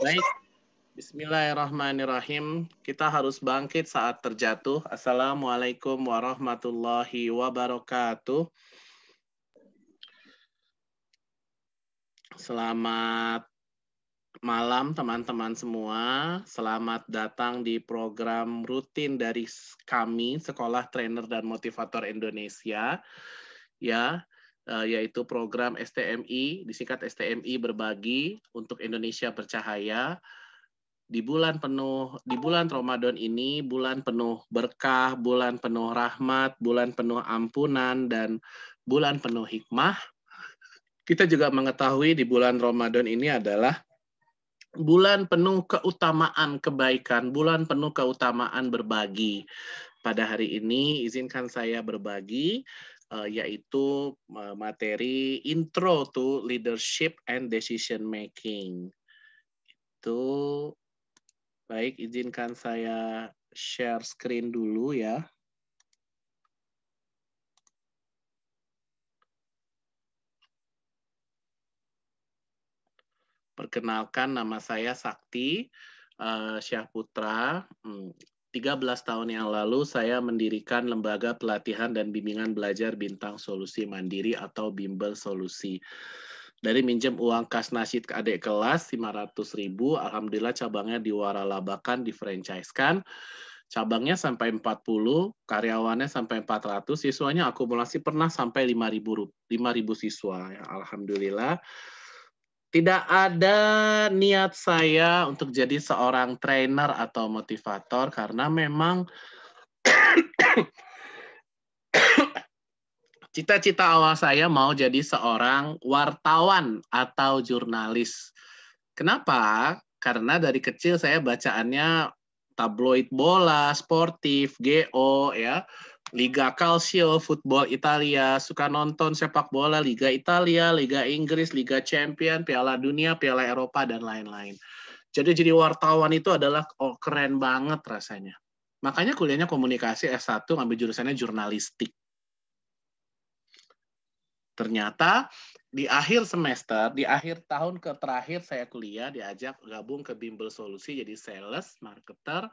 Baik, bismillahirrahmanirrahim. Kita harus bangkit saat terjatuh. Assalamualaikum warahmatullahi wabarakatuh. Selamat malam teman-teman semua. Selamat datang di program rutin dari kami, Sekolah Trainer dan Motivator Indonesia. Ya, yaitu program STMI, disingkat STMI Berbagi untuk Indonesia Bercahaya. Di bulan Ramadan ini, bulan penuh berkah, bulan penuh rahmat, bulan penuh ampunan, dan bulan penuh hikmah. Kita juga mengetahui di bulan Ramadan ini adalah bulan penuh keutamaan kebaikan, bulan penuh keutamaan berbagi. Pada hari ini, izinkan saya berbagi, yaitu materi Intro to Leadership and Decision Making. Itu baik, izinkan saya share screen dulu ya. Perkenalkan, nama saya Sakti Syahputra. 13 tahun yang lalu saya mendirikan Lembaga Pelatihan dan Bimbingan Belajar Bintang Solusi Mandiri atau Bimbel Solusi. Dari minjem uang kas nasyid ke adik kelas 500.000, alhamdulillah cabangnya diwaralabakan, difranchise-kan. Cabangnya sampai 40, karyawannya sampai 400, siswanya akumulasi pernah sampai 5.000 siswa. Ya, alhamdulillah. Tidak ada niat saya untuk jadi seorang trainer atau motivator karena memang cita-cita awal saya mau jadi seorang wartawan atau jurnalis. Kenapa? Karena dari kecil saya bacaannya tabloid bola, sportif, GO, ya, Liga Calcio, football Italia, suka nonton sepak bola, Liga Italia, Liga Inggris, Liga Champion, Piala Dunia, Piala Eropa, dan lain-lain. Jadi wartawan itu adalah keren banget rasanya. Makanya kuliahnya komunikasi S1, ngambil jurusannya jurnalistik. Ternyata di akhir semester, di akhir tahun terakhir saya kuliah, diajak gabung ke Bimbel Solusi jadi sales, marketer,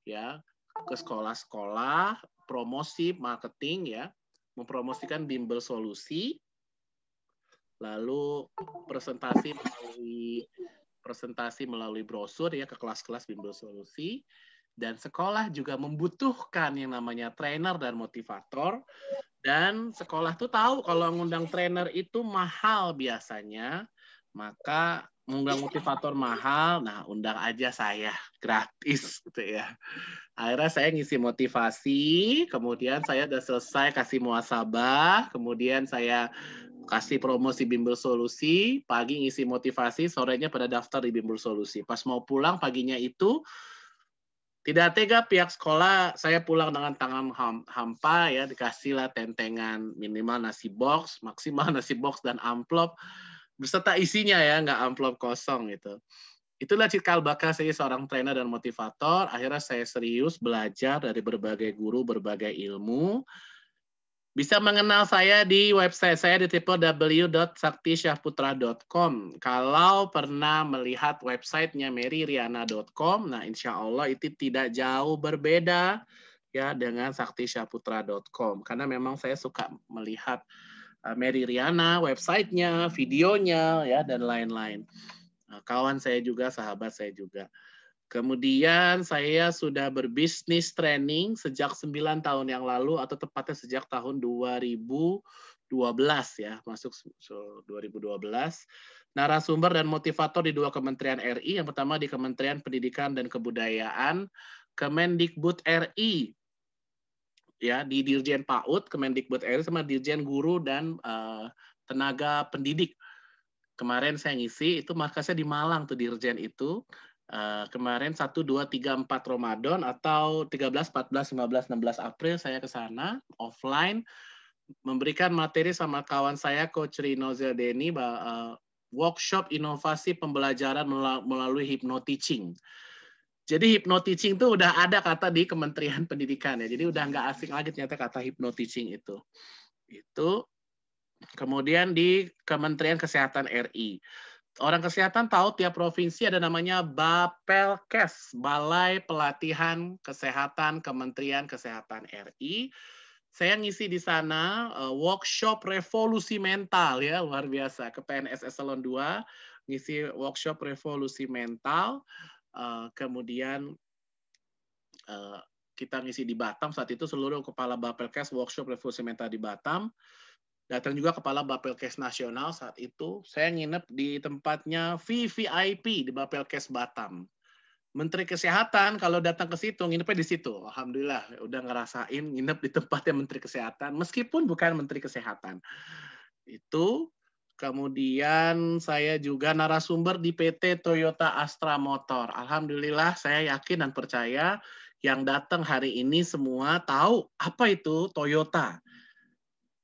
ya, ke sekolah-sekolah, promosi, marketing, ya, mempromosikan Bimbel Solusi, lalu presentasi melalui brosur ya ke kelas-kelas Bimbel Solusi, dan sekolah juga membutuhkan yang namanya trainer dan motivator. Dan sekolah tuh tahu kalau ngundang trainer itu mahal biasanya, maka ngundang motivator mahal, nah undang aja saya, gratis gitu ya. Akhirnya saya ngisi motivasi, kemudian saya udah selesai kasih muhasabah, kemudian saya kasih promosi Bimbel Solusi, pagi ngisi motivasi, sorenya pada daftar di Bimbel Solusi. Pas mau pulang paginya itu, tidak tega pihak sekolah, saya pulang dengan tangan hampa ya, dikasihlah tentengan minimal nasi box, maksimal nasi box dan amplop beserta isinya ya, nggak amplop kosong gitu. Itulah cikal bakal saya seorang trainer dan motivator. Akhirnya saya serius belajar dari berbagai guru, berbagai ilmu. Bisa mengenal saya di website saya di www.saktisyahputra.com. Kalau pernah melihat websitenya maryriana.com, nah insya Allah itu tidak jauh berbeda ya dengan saktisyahputra.com. Karena memang saya suka melihat Mary Riana, websitenya, videonya, ya dan lain-lain. Nah, kawan saya juga, sahabat saya juga. Kemudian saya sudah berbisnis training sejak 9 tahun yang lalu atau tepatnya sejak tahun 2012 ya, masuk 2012. Narasumber dan motivator di 2 kementerian RI, yang pertama di Kementerian Pendidikan dan Kebudayaan, Kemendikbud RI, ya di Dirjen PAUD, Kemendikbud RI sama Dirjen Guru dan Tenaga Pendidik. Kemarin saya ngisi, itu markasnya di Malang tuh Dirjen itu. Kemarin 1, 2, 3, 4 Ramadan atau 13, 14, 15, 16 April saya ke sana offline memberikan materi sama kawan saya Coach Rino Zeldeni workshop inovasi pembelajaran melalui hypnoteaching. Jadi hypnoteaching itu udah ada kata di Kementerian Pendidikan ya. Jadi udah nggak asing lagi ternyata kata hypnoteaching itu. Itu kemudian di Kementerian Kesehatan RI. Orang kesehatan tahu tiap provinsi ada namanya Bapelkes, Balai Pelatihan Kesehatan Kementerian Kesehatan RI. Saya ngisi di sana workshop revolusi mental ya, luar biasa. Ke PNS Eselon 2 ngisi workshop revolusi mental. Kemudian kita ngisi di Batam saat itu, seluruh kepala Bapelkes workshop revolusi mental di Batam. Datang juga kepala Bapelkes Nasional saat itu. Saya nginep di tempatnya VVIP di Bapelkes Batam. Menteri Kesehatan kalau datang ke situ, nginepnya di situ. Alhamdulillah, udah ngerasain nginep di tempatnya Menteri Kesehatan, meskipun bukan Menteri Kesehatan. Itu, kemudian saya juga narasumber di PT Toyota Astra Motor. Alhamdulillah, saya yakin dan percaya yang datang hari ini semua tahu apa itu Toyota.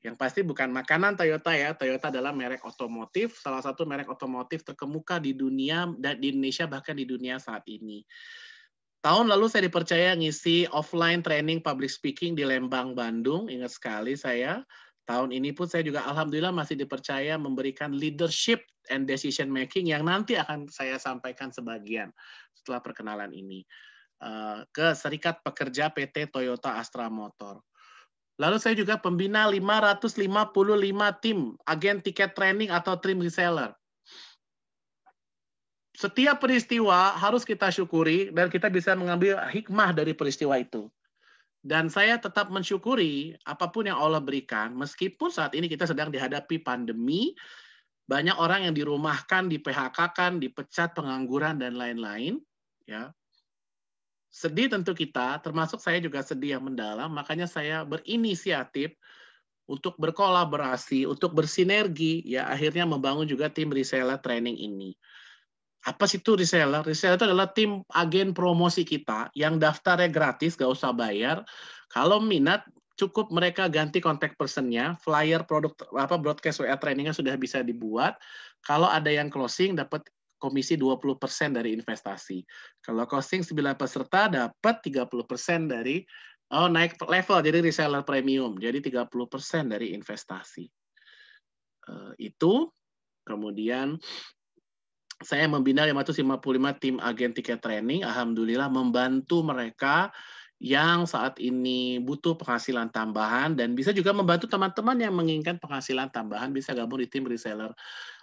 Yang pasti bukan makanan Toyota ya. Toyota adalah merek otomotif, salah satu merek otomotif terkemuka di dunia, dan di Indonesia bahkan di dunia saat ini. Tahun lalu saya dipercaya ngisi offline training public speaking di Lembang, Bandung. Ingat sekali saya. Tahun ini pun saya juga alhamdulillah masih dipercaya memberikan leadership and decision making yang nanti akan saya sampaikan sebagian setelah perkenalan ini. Ke Serikat Pekerja PT Toyota Astra Motor. Lalu saya juga pembina 555 tim agen tiket training atau tim reseller. Setiap peristiwa harus kita syukuri dan kita bisa mengambil hikmah dari peristiwa itu. Dan saya tetap mensyukuri apapun yang Allah berikan, meskipun saat ini kita sedang dihadapi pandemi, banyak orang yang dirumahkan, di-PHK-kan, dipecat, pengangguran, dan lain-lain. Ya, sedih tentu kita, termasuk saya juga sedih yang mendalam, makanya saya berinisiatif untuk berkolaborasi, untuk bersinergi, ya akhirnya membangun juga tim reseller training ini. Apa sih itu reseller? Reseller itu adalah tim agen promosi kita yang daftarnya gratis, gak usah bayar. Kalau minat, cukup mereka ganti kontak personnya, flyer produk broadcast WA trainingnya sudah bisa dibuat. Kalau ada yang closing, dapat komisi 20% dari investasi. Kalau closing 9 peserta, dapat 30% dari naik level, jadi reseller premium, jadi 30% dari investasi. Itu, kemudian saya membina 555 tim agen tiket training, alhamdulillah membantu mereka yang saat ini butuh penghasilan tambahan dan bisa juga membantu teman-teman yang menginginkan penghasilan tambahan bisa gabung di tim reseller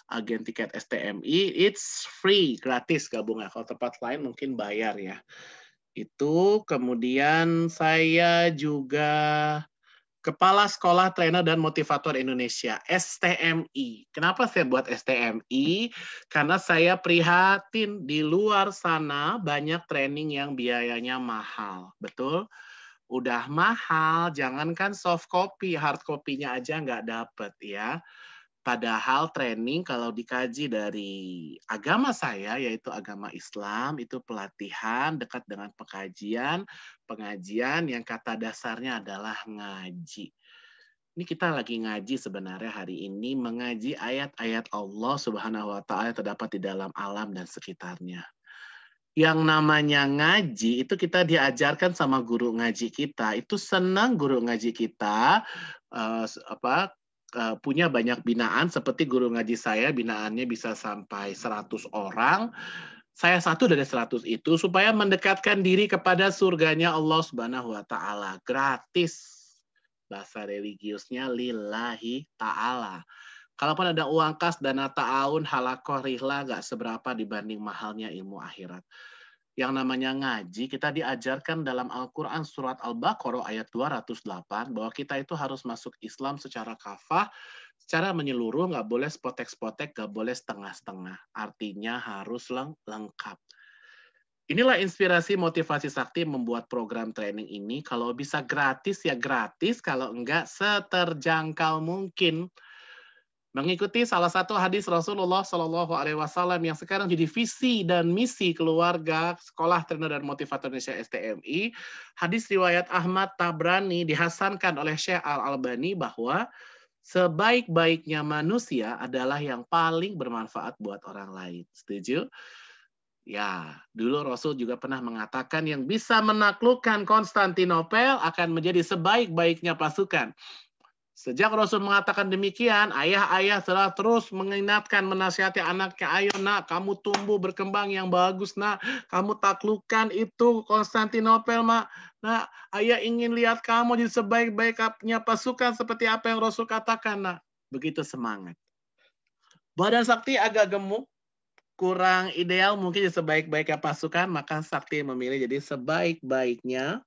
agen tiket STMI. It's free, gratis gabungnya. Kalau tempat lain mungkin bayar ya. Itu, kemudian saya juga Kepala Sekolah Trainer dan Motivator Indonesia, STMI. Kenapa saya buat STMI? Karena saya prihatin di luar sana banyak training yang biayanya mahal. Betul? Udah mahal, jangankan soft copy, hard copy-nya aja nggak dapet ya. Padahal training kalau dikaji dari agama saya, yaitu agama Islam, itu pelatihan dekat dengan pengajian yang kata dasarnya adalah ngaji. Ini kita lagi ngaji sebenarnya hari ini, mengaji ayat-ayat Allah Subhanahu wa Ta'ala yang terdapat di dalam alam dan sekitarnya. Yang namanya ngaji itu kita diajarkan sama guru ngaji kita, itu senang guru ngaji kita punya banyak binaan, seperti guru ngaji saya binaannya bisa sampai 100 orang. Saya satu dari 100 itu supaya mendekatkan diri kepada surganya Allah Subhanahu wa Ta'ala, gratis. Bahasa religiusnya lillahi ta'ala. Kalaupun ada uang kas, dana ta'awun, halakoh, rihla, nggak seberapa dibanding mahalnya ilmu akhirat. Yang namanya ngaji, kita diajarkan dalam Al-Quran surat Al-Baqarah ayat 208, bahwa kita itu harus masuk Islam secara kafah, secara menyeluruh, nggak boleh spotek-spotek, nggak boleh setengah-setengah. Artinya harus lengkap. Inilah inspirasi motivasi sakti membuat program training ini. Kalau bisa gratis ya gratis, kalau enggak seterjangkau mungkin. Mengikuti salah satu hadis Rasulullah Shallallahu Alaihi Wasallam yang sekarang jadi visi dan misi keluarga Sekolah Trainer dan Motivator Indonesia STMI. Hadis riwayat Ahmad Tabrani dihasankan oleh Syekh Al-Albani bahwa sebaik-baiknya manusia adalah yang paling bermanfaat buat orang lain. Setuju? Ya, dulu Rasul juga pernah mengatakan yang bisa menaklukkan Konstantinopel akan menjadi sebaik-baiknya pasukan. Sejak Rasul mengatakan demikian, ayah-ayah telah terus mengingatkan, menasihati anaknya, ayo nak, kamu tumbuh berkembang yang bagus nak, kamu taklukkan itu Konstantinopel nak, ayah ingin lihat kamu jadi sebaik-baiknya pasukan seperti apa yang Rasul katakan nak. Begitu semangat. Badan Sakti agak gemuk, kurang ideal mungkin jadi sebaik-baiknya pasukan, maka Sakti memilih jadi sebaik-baiknya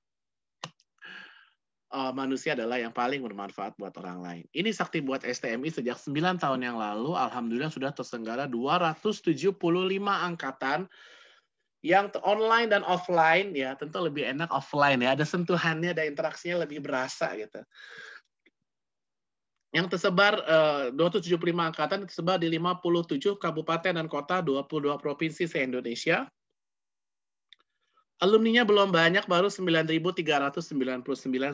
manusia adalah yang paling bermanfaat buat orang lain. Ini Sakti buat STMI sejak 9 tahun yang lalu. Alhamdulillah sudah terselenggara 275 angkatan yang online dan offline. Ya, tentu lebih enak offline ya. Ada sentuhannya, ada interaksinya lebih berasa gitu. Yang tersebar 275 angkatan tersebar di 57 kabupaten dan kota, 22 provinsi se-Indonesia. Alumninya belum banyak, baru 9.399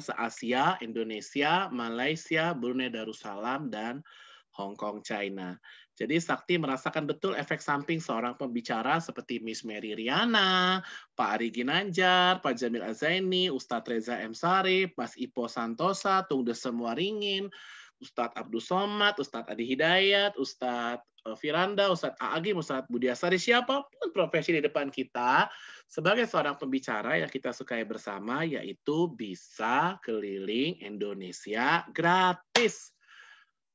se-Asia, Indonesia, Malaysia, Brunei Darussalam, dan Hong Kong, China. Jadi Sakti merasakan betul efek samping seorang pembicara seperti Miss Mary Riana, Pak Ari Ginanjar, Pak Jamil Azaini, Ustadz Reza M. Sarif, Mas Ipo Santosa, Tung Desem Waringin, Ustadz Abdul Somad, Ustadz Adi Hidayat, Ustadz Firanda, Ustadz Aagim, Ustadz Budi Asari, siapapun profesi di depan kita, sebagai seorang pembicara yang kita sukai bersama, yaitu bisa keliling Indonesia gratis.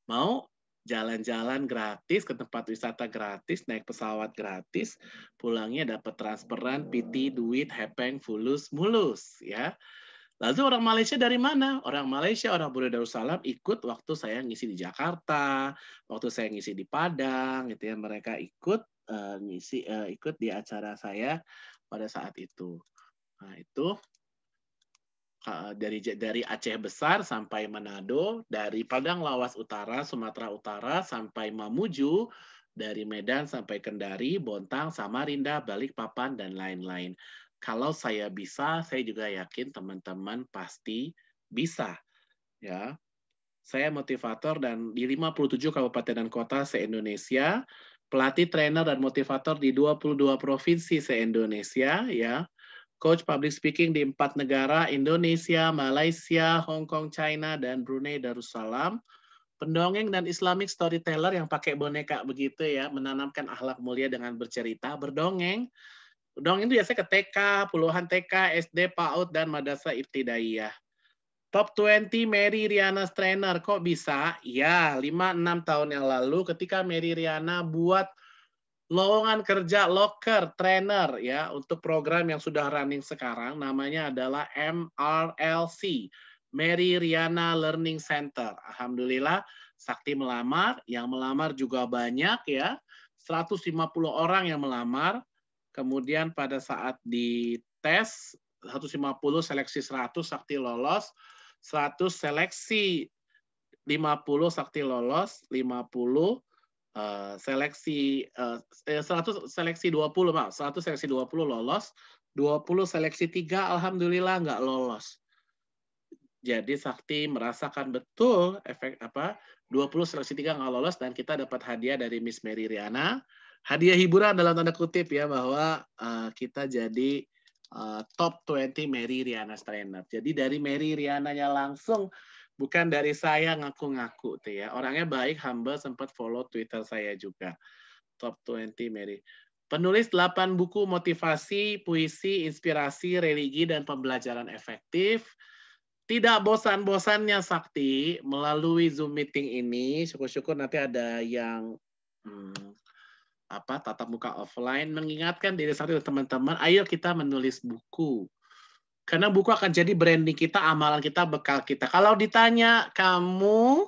Mau jalan-jalan gratis, ke tempat wisata gratis, naik pesawat gratis, pulangnya dapat transferan, PT, duit, hepeng, fulus, mulus. Ya. Lalu orang Malaysia dari mana? Orang Malaysia, orang Brunei Darussalam ikut waktu saya ngisi di Jakarta, waktu saya ngisi di Padang, gitu ya. Mereka ikut ikut di acara saya pada saat itu. Nah, itu dari Aceh Besar sampai Manado, dari Padang Lawas Utara, Sumatera Utara sampai Mamuju, dari Medan sampai Kendari, Bontang, Samarinda, Balikpapan, dan lain-lain. Kalau saya bisa, saya juga yakin teman-teman pasti bisa. Ya, saya motivator dan di 57 kabupaten dan kota se-Indonesia, pelatih, trainer, dan motivator di 22 provinsi se-Indonesia, ya. Coach public speaking di 4 negara, Indonesia, Malaysia, Hong Kong, China, dan Brunei Darussalam. Pendongeng dan Islamic storyteller yang pakai boneka begitu ya, menanamkan akhlak mulia dengan bercerita, berdongeng. Dongeng itu biasanya ke TK, puluhan TK, SD, PAUD, dan Madrasah Ibtidaiyah. Top 20 Mary Riana Trainer. Kok bisa? Ya, 5-6 tahun yang lalu ketika Mary Riana buat lowongan kerja loker trainer ya untuk program yang sudah running sekarang, namanya adalah MRLC, Mary Riana Learning Center. Alhamdulillah Sakti melamar, yang melamar juga banyak ya, 150 orang yang melamar. Kemudian pada saat dites 150 seleksi 100 Sakti lolos, 100 seleksi 50 Sakti lolos, 50 seleksi 100 seleksi 20 Pak, 100 seleksi 20 lolos, 20 seleksi 3 alhamdulillah nggak lolos. Jadi Sakti merasakan betul efek 20 seleksi 3 nggak lolos dan kita dapat hadiah dari Miss Mary Riana. Hadiah hiburan dalam tanda kutip ya bahwa kita jadi top 20 Mary Riana Trainer. Jadi dari Mary Riananya langsung, bukan dari saya ngaku-ngaku tuh ya. Orangnya baik, humble, sempat follow Twitter saya juga. Top 20 Mary. Penulis 8 buku motivasi, puisi, inspirasi, religi, dan pembelajaran efektif. Tidak bosan-bosannya Sakti melalui Zoom meeting ini, syukur-syukur nanti ada yang tatap muka offline, mengingatkan diri Sakti dan teman-teman, ayo kita menulis buku. Karena buku akan jadi branding kita, amalan kita, bekal kita. Kalau ditanya, kamu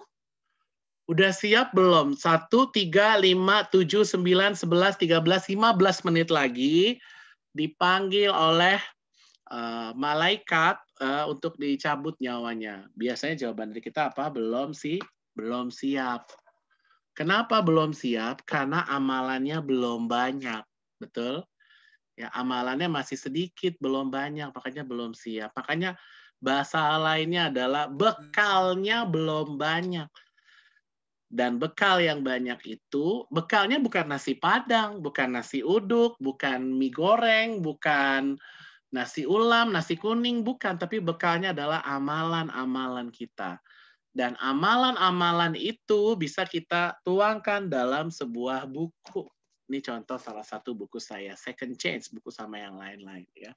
udah siap belum? 1, 3, 5, 7, 9, 11, 13, 15 menit lagi dipanggil oleh malaikat untuk dicabut nyawanya. Biasanya jawaban dari kita apa? Belum sih, belum siap. Kenapa belum siap? Karena amalannya belum banyak. Betul? Ya, amalannya masih sedikit, belum banyak, makanya belum siap. Makanya bahasa lainnya adalah bekalnya belum banyak. Dan bekal yang banyak itu, bekalnya bukan nasi Padang, bukan nasi uduk, bukan mie goreng, bukan nasi ulam, nasi kuning, bukan. Tapi bekalnya adalah amalan-amalan kita. Dan amalan-amalan itu bisa kita tuangkan dalam sebuah buku. Ini contoh salah satu buku saya, Second Change, buku sama yang lain-lain ya.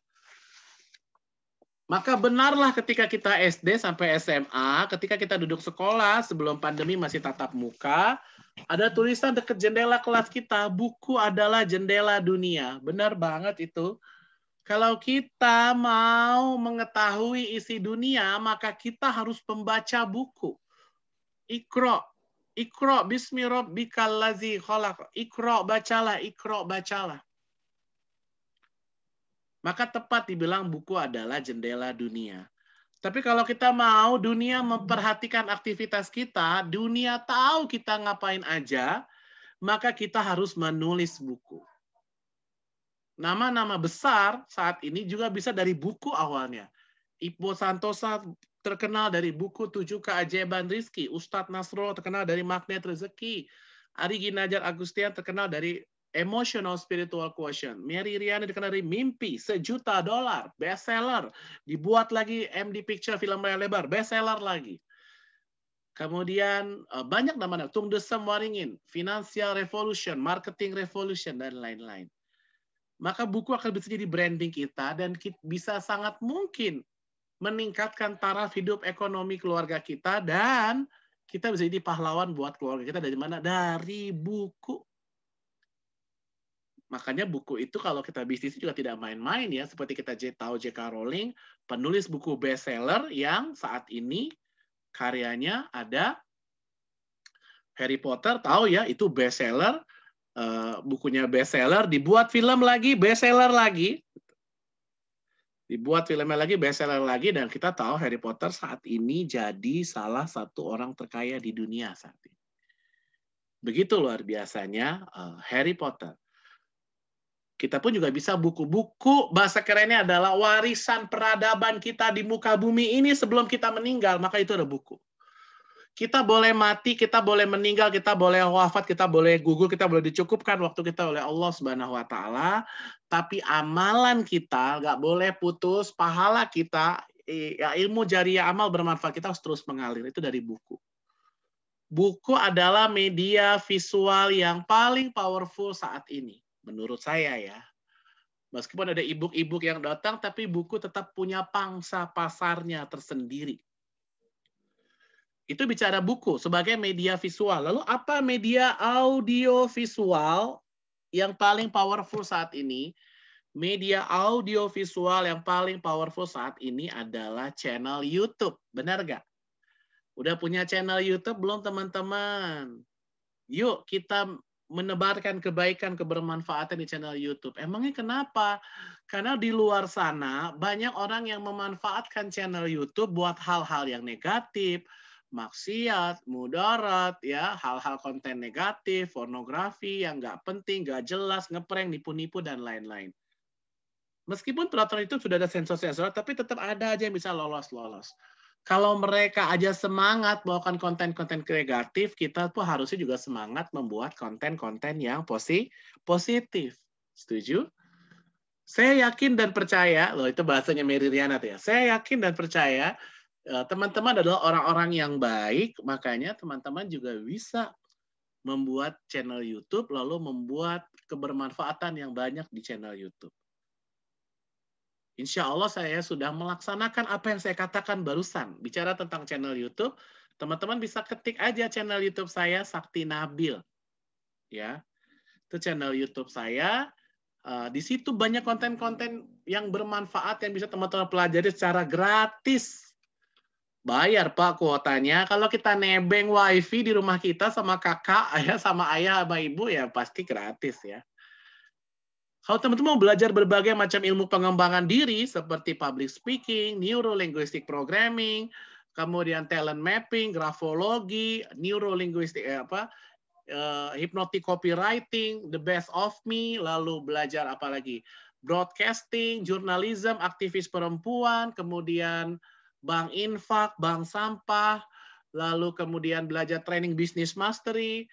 Maka benarlah ketika kita SD sampai SMA, ketika kita duduk sekolah sebelum pandemi masih tatap muka, ada tulisan dekat jendela kelas kita, buku adalah jendela dunia. Benar banget itu. Kalau kita mau mengetahui isi dunia, maka kita harus membaca buku. Iqra, Iqra bismi rabbikal ladzi khalaq. Iqra bacalah, Iqra bacalah. Maka tepat dibilang buku adalah jendela dunia. Tapi kalau kita mau dunia memperhatikan aktivitas kita, dunia tahu kita ngapain aja, maka kita harus menulis buku. Nama-nama besar saat ini juga bisa dari buku awalnya. Ipo Santosa terkenal dari buku 7 Keajaiban Rizki. Ustadz Nasro terkenal dari Magnet Rezeki. Ari Ginanjar Agustian terkenal dari Emotional Spiritual Quotient. Mary Riana terkenal dari Mimpi, $1 juta, bestseller. Dibuat lagi MD Picture, film layar lebar, bestseller lagi. Kemudian banyak nama-nama. Tung Desem Waringin, Financial Revolution, Marketing Revolution, dan lain-lain. Maka buku akan bisa jadi branding kita dan bisa sangat mungkin meningkatkan taraf hidup ekonomi keluarga kita dan kita bisa jadi pahlawan buat keluarga kita dari mana? Dari buku. Makanya buku itu kalau kita bisnis juga tidak main-main ya. Seperti kita tahu J.K. Rowling, penulis buku bestseller yang saat ini karyanya ada Harry Potter, tahu ya itu bestseller. Bukunya bestseller, dibuat film lagi, bestseller lagi. Dibuat filmnya lagi, bestseller lagi, dan kita tahu Harry Potter saat ini jadi salah satu orang terkaya di dunia saat ini. Begitu luar biasanya Harry Potter. Kita pun juga bisa buku-buku, bahasa kerennya adalah warisan peradaban kita di muka bumi ini sebelum kita meninggal, maka itu ada buku. Kita boleh mati, kita boleh meninggal, kita boleh wafat, kita boleh gugur, kita boleh dicukupkan waktu kita oleh Allah Subhanahu wa Ta'ala. Tapi amalan kita nggak boleh putus, pahala kita, ya, ilmu jariah amal bermanfaat kita harus terus mengalir. Itu dari buku. Buku adalah media visual yang paling powerful saat ini, menurut saya ya. Meskipun ada e-book yang datang, tapi buku tetap punya pangsa pasarnya tersendiri. Itu bicara buku sebagai media visual. Lalu apa media audio visual yang paling powerful saat ini? Media audio visual yang paling powerful saat ini adalah channel YouTube. Benar nggak? Udah punya channel YouTube belum teman-teman? Yuk kita menebarkan kebaikan, kebermanfaatan di channel YouTube. Emangnya kenapa? Karena di luar sana banyak orang yang memanfaatkan channel YouTube buat hal-hal yang negatif, maksiat, mudarat, ya, hal-hal konten negatif, pornografi yang nggak penting, nggak jelas, ngeprank, nipu-nipu, dan lain-lain. Meskipun peraturan itu sudah ada sensor-sensor, tapi tetap ada aja yang bisa lolos-lolos. Kalau mereka aja semangat melakukan konten-konten negatif, kita tuh harusnya juga semangat membuat konten-konten yang positif. Setuju? Saya yakin dan percaya, loh itu bahasanya Mary Riana tuh ya. Saya yakin dan percaya teman-teman adalah orang-orang yang baik, makanya teman-teman juga bisa membuat channel YouTube, lalu membuat kebermanfaatan yang banyak di channel YouTube. Insya Allah saya sudah melaksanakan apa yang saya katakan barusan. Bicara tentang channel YouTube, teman-teman bisa ketik aja channel YouTube saya, Sakti Nabil. Ya, itu channel YouTube saya. Di situ banyak konten-konten yang bermanfaat yang bisa teman-teman pelajari secara gratis. Bayar Pak kuotanya. Kalau kita nebeng wifi di rumah kita sama kakak, sama ayah, sama ibu ya pasti gratis ya. Kalau teman-teman mau belajar berbagai macam ilmu pengembangan diri seperti public speaking, neuro-linguistic programming, kemudian talent mapping, grafologi, neuro-linguistic hypnotic copywriting, the best of me, lalu belajar apa lagi? Broadcasting, journalism, aktivis perempuan, kemudian bank infak, bank sampah, lalu kemudian belajar training business mastery,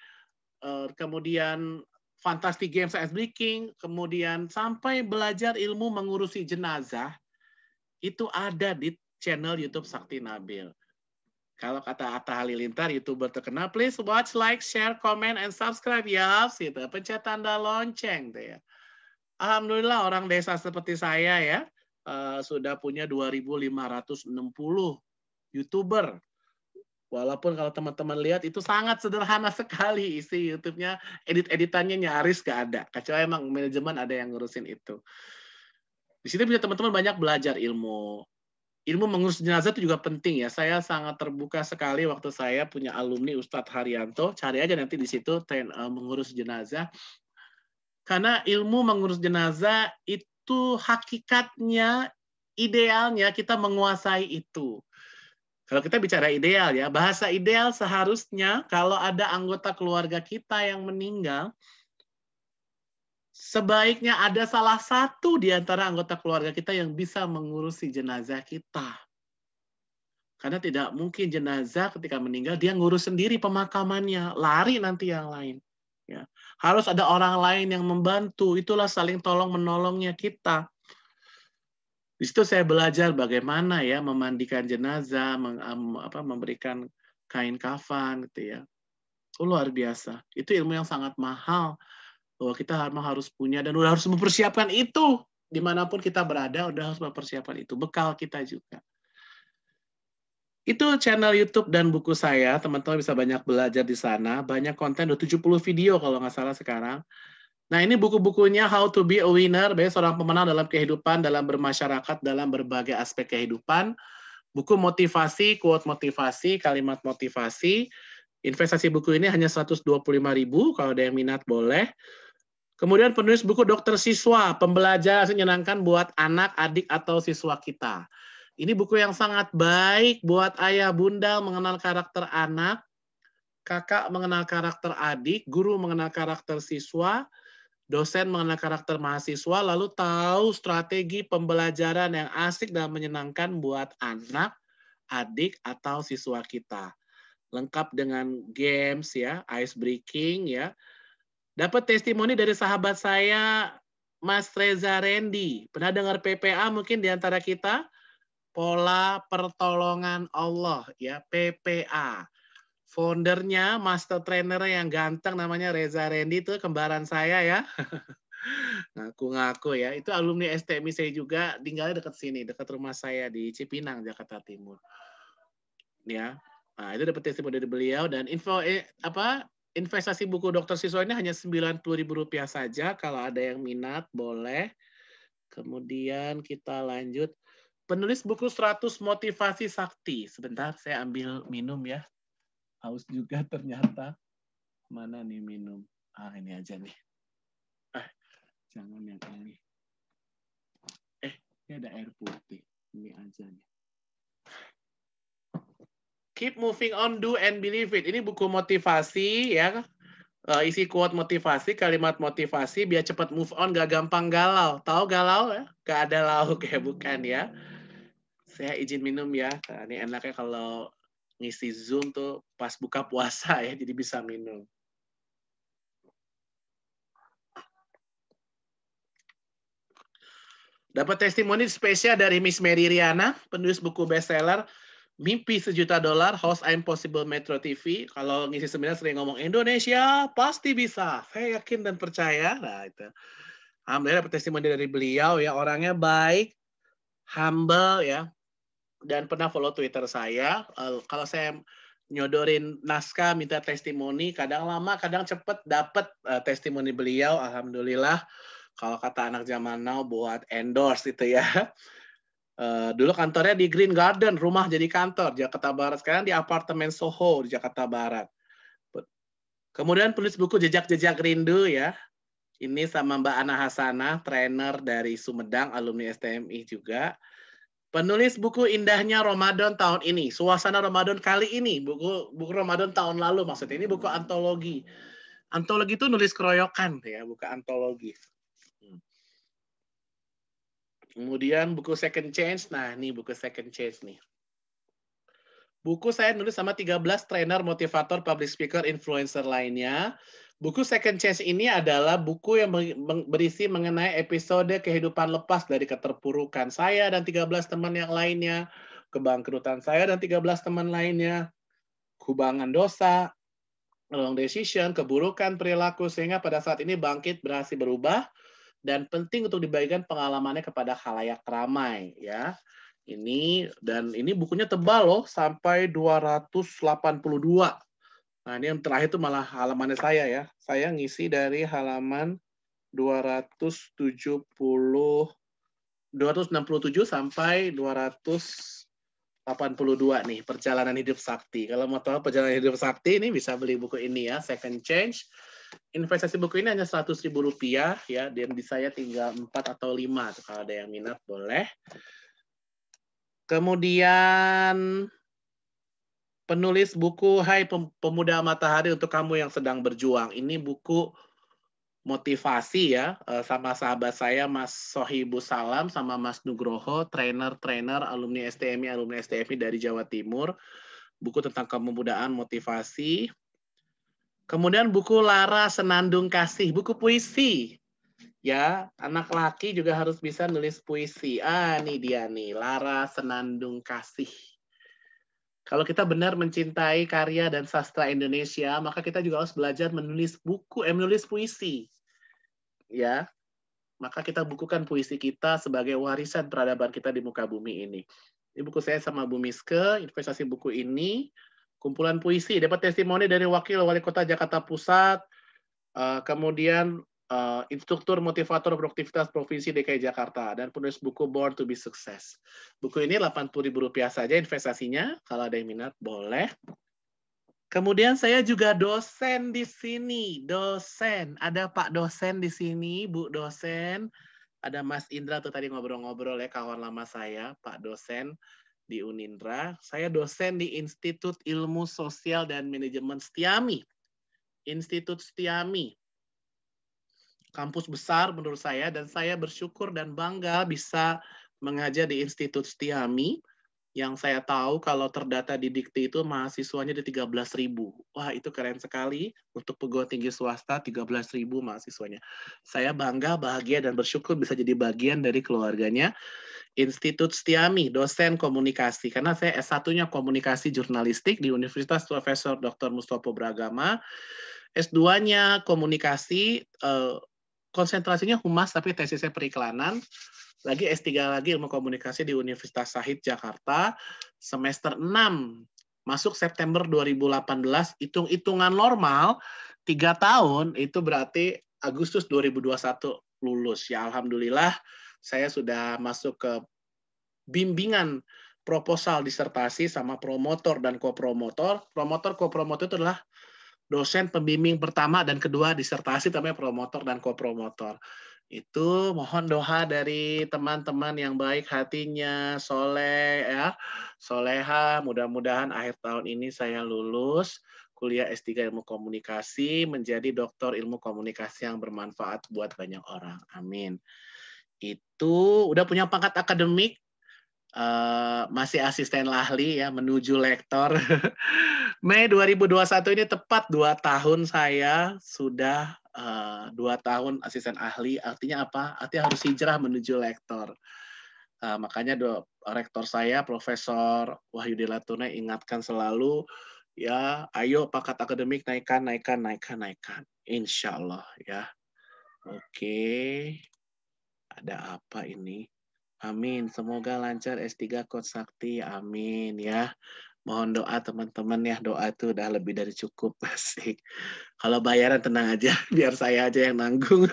kemudian fantastic games and speaking, kemudian sampai belajar ilmu mengurusi jenazah, itu ada di channel YouTube Sakti Nabil. Kalau kata Atta Halilintar, YouTuber terkenal, please watch, like, share, comment, and subscribe ya. Gitu. Pencet tanda lonceng. Tuh ya. Alhamdulillah orang desa seperti saya ya, sudah punya 2.560 YouTuber. Walaupun kalau teman-teman lihat itu sangat sederhana sekali isi YouTube-nya, edit-editannya nyaris nggak ada. Kecuali emang manajemen ada yang ngurusin itu. Di sini punya teman-teman banyak belajar ilmu. Ilmu mengurus jenazah itu juga penting ya. Saya sangat terbuka sekali waktu saya punya alumni Ustadz Haryanto. Cari aja nanti di situ mengurus jenazah. Karena ilmu mengurus jenazah itu hakikatnya, idealnya kita menguasai itu. Kalau kita bicara ideal ya, bahasa ideal seharusnya kalau ada anggota keluarga kita yang meninggal, sebaiknya ada salah satu di antara anggota keluarga kita yang bisa mengurusi jenazah kita. Karena tidak mungkin jenazah ketika meninggal dia ngurus sendiri pemakamannya, lari nanti yang lain. Ya. Harus ada orang lain yang membantu, itulah saling tolong-menolongnya kita. Di situ saya belajar bagaimana ya memandikan jenazah, memberikan kain kafan gitu ya. Luar biasa. Itu ilmu yang sangat mahal bahwa kita harus punya dan udah harus mempersiapkan itu dimanapun kita berada, udah harus mempersiapkan itu, bekal kita juga. Itu channel YouTube dan buku saya, teman-teman bisa banyak belajar di sana, banyak konten, udah 70 video kalau nggak salah sekarang. Nah, ini buku-bukunya How to be a Winner, seorang pemenang dalam kehidupan, dalam bermasyarakat, dalam berbagai aspek kehidupan. Buku motivasi, quote motivasi, kalimat motivasi. Investasi buku ini hanya 125.000, kalau ada yang minat boleh. Kemudian penulis buku Dokter Siswa, pembelajaran menyenangkan buat anak, adik, atau siswa kita. Ini buku yang sangat baik buat ayah bunda mengenal karakter anak, kakak mengenal karakter adik, guru mengenal karakter siswa, dosen mengenal karakter mahasiswa, lalu tahu strategi pembelajaran yang asik dan menyenangkan buat anak, adik, atau siswa kita. Lengkap dengan games ya, ice breaking ya. Dapat testimoni dari sahabat saya, Mas Reza Randy. Pernah dengar PPA mungkin di antara kita? Pola Pertolongan Allah ya, PPA. Foundernya, master trainer yang ganteng namanya Reza Randy, itu kembaran saya ya. Ngaku-ngaku ya. Itu alumni STMI saya juga, tinggalnya dekat sini, dekat rumah saya di Cipinang, Jakarta Timur. Ya. Nah, itu dapat testimoni dari beliau dan investasi buku Dokter Siswa ini hanya Rp90.000 saja. Kalau ada yang minat boleh. Kemudian kita lanjut. Penulis buku 100 Motivasi Sakti. Sebentar, saya ambil minum ya. Haus juga ternyata. Mana nih minum? Ini aja nih. Jangan yang ini. Ini ada air putih. Ini aja nih. Keep moving on, do and believe it. Ini buku motivasi ya. Isi quote motivasi, kalimat motivasi, biar cepat move on, gak gampang galau. Tahu galau ya? Gak ada lauk ya, bukan ya. Saya izin minum ya. Ini enaknya kalau ngisi Zoom tuh pas buka puasa ya, jadi bisa minum. Dapat testimoni spesial dari Miss Mary Riana, penulis buku bestseller Mimpi $1 Juta, host Impossible Metro TV. Kalau ngisi seminar sering ngomong Indonesia pasti bisa. Saya yakin dan percaya. Nah, itu. Alhamdulillah dapat testimoni dari beliau ya, orangnya baik, humble ya, dan pernah follow Twitter saya. Kalau saya nyodorin naskah minta testimoni, kadang lama, kadang cepet dapat testimoni beliau. Alhamdulillah. Kalau kata anak zaman now buat endorse itu ya. Dulu kantornya di Green Garden, rumah jadi kantor Jakarta Barat. Sekarang di apartemen Soho di Jakarta Barat. Kemudian penulis buku Jejak-Jejak Rindu ya. Ini sama Mbak Ana Hasanah, trainer dari Sumedang, alumni STMI juga. Penulis buku Indahnya Ramadan tahun ini, Suasana Ramadan kali ini, buku Ramadan tahun lalu maksudnya. Ini buku antologi. Antologi itu nulis keroyokan ya, bukan antologi. Kemudian buku Second Change. Nah, ini buku Second Change nih. Buku saya nulis sama 13 trainer, motivator, public speaker, influencer lainnya. Buku Second Change ini adalah buku yang berisi mengenai episode kehidupan lepas dari keterpurukan saya dan 13 teman yang lainnya. kebangkrutan saya dan 13 teman lainnya, kubangan dosa, wrong decision, keburukan perilaku, sehingga pada saat ini bangkit berhasil berubah, dan penting untuk dibagikan pengalamannya kepada khalayak ramai, ya. Ini bukunya tebal loh, sampai 282. Nah, ini yang terakhir itu malah halamannya saya ya. Saya ngisi dari halaman 267 sampai 282 nih, perjalanan hidup sakti. Kalau mau tahu perjalanan hidup sakti ini bisa beli buku ini ya, Second Change. Investasi buku ini hanya Rp100.000 ya, dan di saya tinggal 4 atau 5. Kalau ada yang minat boleh. Kemudian penulis buku Hai Pemuda Matahari untuk Kamu yang Sedang Berjuang. Ini buku motivasi ya, sama sahabat saya Mas Sohibus Salam sama Mas Nugroho, trainer alumni STMI dari Jawa Timur. Buku tentang kemudaan, motivasi. Kemudian buku Lara Senandung Kasih, buku puisi. Ya, anak laki juga harus bisa nulis puisi. Ini dia nih, Lara Senandung Kasih. Kalau kita benar mencintai karya dan sastra Indonesia, maka kita juga harus belajar menulis puisi. Ya, maka kita bukukan puisi kita sebagai warisan peradaban kita di muka bumi ini. Ini buku saya sama Bu Miske, investasi buku ini, kumpulan puisi, dapat testimoni dari Wakil Wali Kota Jakarta Pusat, kemudian instruktur motivator produktivitas Provinsi DKI Jakarta, dan penulis buku Born to be Success. Buku ini Rp80.000 saja investasinya, kalau ada yang minat boleh. Kemudian saya juga dosen di sini, dosen. Ada Pak dosen di sini, Bu dosen. Ada Mas Indra tuh tadi ngobrol-ngobrol ya, kawan lama saya, Pak dosen di Unindra. Saya dosen di Institut Ilmu Sosial dan Manajemen Setiami. Institut Setiami. Kampus besar menurut saya, dan saya bersyukur dan bangga bisa mengajar di Institut Setiami. Yang saya tahu kalau terdata di Dikti itu mahasiswanya di 13.000. Wah, itu keren sekali. Untuk perguruan tinggi swasta 13.000 mahasiswanya. Saya bangga, bahagia, dan bersyukur bisa jadi bagian dari keluarganya Institut Setiami, dosen komunikasi. Karena saya S1-nya komunikasi jurnalistik di Universitas Profesor Dr. Mustopo Bragama. S2-nya komunikasi, konsentrasinya humas, tapi tesisnya periklanan. Lagi S3 lagi ilmu komunikasi di Universitas Syahid Jakarta, semester 6, masuk September 2018, hitung-hitungan normal, 3 tahun, itu berarti Agustus 2021 lulus. Ya Alhamdulillah, saya sudah masuk ke bimbingan proposal disertasi sama promotor dan kopromotor. Promotor, kopromotor itu adalah dosen pembimbing pertama dan kedua disertasi, namanya promotor dan kopromotor. Itu mohon doa dari teman-teman yang baik hatinya, soleh ya, soleha. Mudah-mudahan akhir tahun ini saya lulus kuliah S3 Ilmu Komunikasi, menjadi doktor ilmu komunikasi yang bermanfaat buat banyak orang. Amin. Itu udah punya pangkat akademik, masih asisten ahli ya, menuju lektor. Mei 2021 ini tepat 2 tahun saya sudah 2 tahun asisten ahli. Artinya apa? Artinya harus hijrah menuju lektor. Makanya rektor saya, Profesor Wahyudi Latuna, ingatkan selalu, ya ayo pangkat akademik naikkan. Insya Allah ya. Oke. Ada apa ini? Amin. Semoga lancar S3 Coach Sakti. Amin ya. Mohon doa teman-teman ya. Doa itu udah lebih dari cukup. Asik. Kalau bayaran tenang aja. Biar saya aja yang nanggung.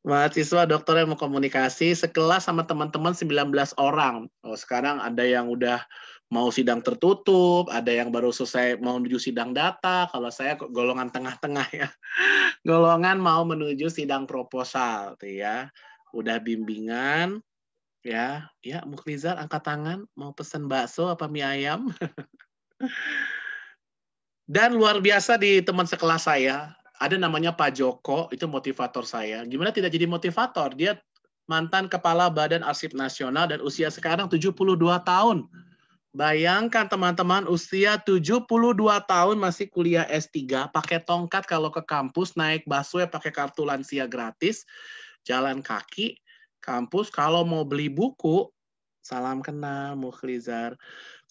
Mahasiswa dokter ilmu komunikasi sekelas sama teman-teman 19 orang. Oh, sekarang ada yang udah mau sidang tertutup, ada yang baru selesai mau menuju sidang data. Kalau saya golongan tengah-tengah ya. Golongan mau menuju sidang proposal tuh ya. Udah bimbingan ya. Ya, Mukrizar angkat tangan mau pesen bakso apa mie ayam. Dan luar biasa di teman sekelas saya, ada namanya Pak Joko, itu motivator saya. Gimana tidak jadi motivator? Dia mantan Kepala Badan Arsip Nasional dan usia sekarang 72 tahun. Bayangkan teman-teman, usia 72 tahun masih kuliah S3, pakai tongkat kalau ke kampus, naik busway pakai kartu lansia gratis, jalan kaki, kampus, kalau mau beli buku, Salam kenal, Mukhlizar.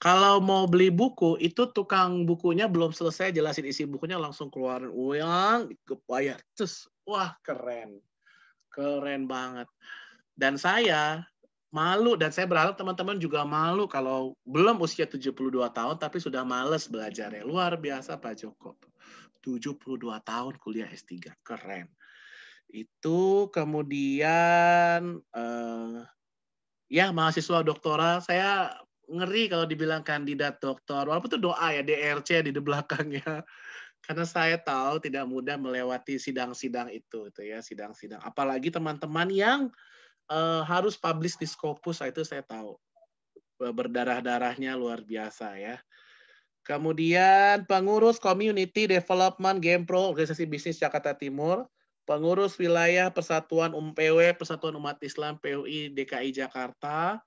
Kalau mau beli buku, itu tukang bukunya belum selesai jelasin isi bukunya, langsung keluarin uang, kebayar. Terus, wah keren. Keren banget. Dan saya malu, dan saya berharap teman-teman juga malu kalau belum usia 72 tahun, tapi sudah males belajarnya. Luar biasa Pak Joko. 72 tahun kuliah S3. Keren. Itu kemudian ya mahasiswa doktoral, saya ngeri kalau dibilang kandidat doktor. Walaupun itu doa ya, DRC di belakangnya. Karena saya tahu tidak mudah melewati sidang-sidang itu ya, sidang-sidang. Apalagi teman-teman yang harus publish di Scopus, itu saya tahu. Berdarah-darahnya luar biasa ya. Kemudian pengurus Community Development Game Pro Organisasi Bisnis Jakarta Timur, pengurus wilayah Persatuan PW Persatuan Umat Islam PUI DKI Jakarta,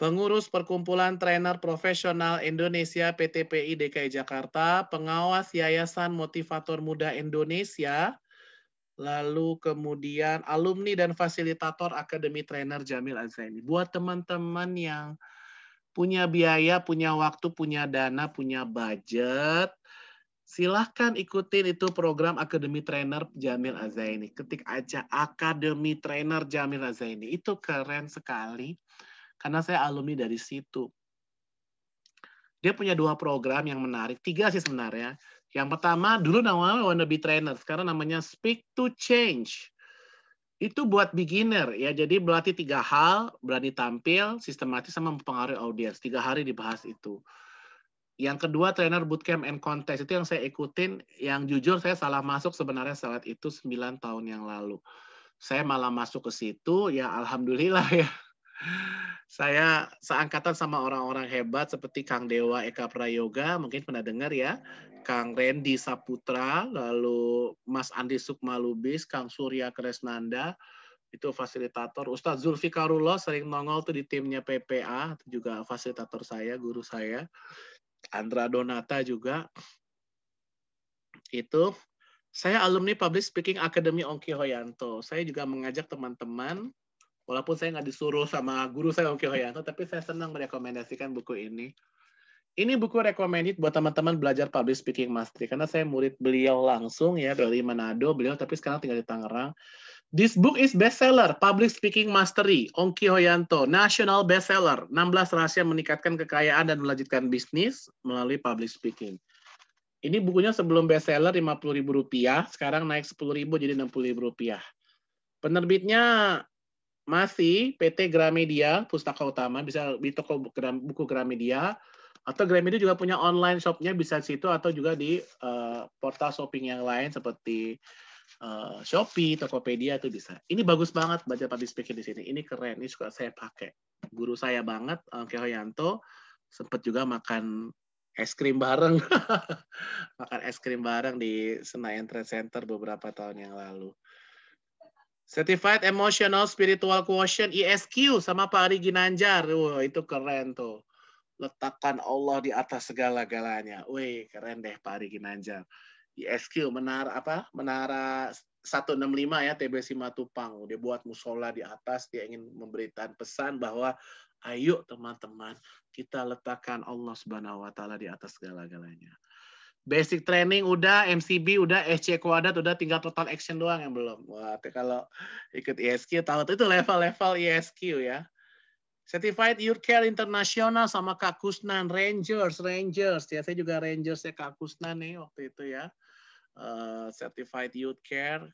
pengurus Perkumpulan Trainer Profesional Indonesia PTPI DKI Jakarta, pengawas Yayasan Motivator Muda Indonesia, lalu kemudian alumni dan fasilitator Akademi Trainer Jamil Azzaini. Buat teman-teman yang punya biaya, punya waktu, punya dana, punya budget, silahkan ikutin itu program Akademi Trainer Jamil Azzaini. Ketik aja Akademi Trainer Jamil Azzaini. Itu keren sekali. Karena saya alumni dari situ. Dia punya 2 program yang menarik, 3 sih sebenarnya. Yang pertama, dulu namanya Wannabe Trainer, sekarang namanya Speak to Change. Itu buat beginner ya, jadi berarti 3 hal, berani tampil, sistematis, sama mempengaruhi audiens. 3 hari dibahas itu. Yang kedua, Trainer Bootcamp and Contest, itu yang saya ikutin, yang jujur saya salah masuk sebenarnya saat itu 9 tahun yang lalu. Saya malah masuk ke situ, ya alhamdulillah ya. Saya seangkatan sama orang-orang hebat seperti Kang Dewa Eka Prayoga, mungkin pernah dengar ya. Kang Randy Saputra, lalu Mas Andi Sukmalubis, Kang Surya Kresnanda, itu fasilitator. Ustadz Zulfikarullah sering nongol tuh di timnya PPA, itu juga fasilitator saya, guru saya. Andra Donata juga. Itu saya alumni Public Speaking Academy Ongki Hoyanto. Saya juga mengajak teman-teman, walaupun saya nggak disuruh sama guru saya Ongki Hoyanto, tapi saya senang merekomendasikan buku ini. Ini buku recommended buat teman-teman belajar public speaking mastery, karena saya murid beliau langsung ya, dari Manado beliau, tapi sekarang tinggal di Tangerang. This book is bestseller, Public Speaking Mastery, Ongki Hoyanto, national bestseller, 16 rahasia meningkatkan kekayaan dan melanjutkan bisnis melalui public speaking. Ini bukunya sebelum bestseller Rp50.000, sekarang naik Rp10.000 jadi Rp60.000. Penerbitnya masih PT Gramedia, Pustaka Utama, bisa di toko buku Gramedia, atau Gramedia juga punya online shop-nya, bisa di situ, atau juga di portal shopping yang lain seperti Shopee, Tokopedia, itu bisa. Ini bagus banget baca public speaking di sini. Ini keren, ini suka saya pakai. Guru saya banget, Ongki Hoyanto, sempat juga makan es krim bareng. Makan es krim bareng di Senayan Trade Center beberapa tahun yang lalu. Certified Emotional Spiritual Quotient ESQ sama Pak Ari Ginanjar. Wah, itu keren tuh. Letakkan Allah di atas segala-galanya. Wih, keren deh Pak Ari Ginanjar. ESQ, Menara 165 ya, TB Simatupang. Dia buat musola di atas, dia ingin memberikan pesan bahwa ayo teman-teman, kita letakkan Allah Subhanahu wa taala di atas segala-galanya. Basic training udah, MCB udah, SC Kuadrat udah, tinggal total action doang yang belum. Wah, kalau ikut ESQ tahu itu level-level ESQ ya. Certified Youth Care International sama Kak Kusnan, Rangers ya, saya juga Rangers ya Kak Kusnan nih waktu itu ya. Certified Youth Care,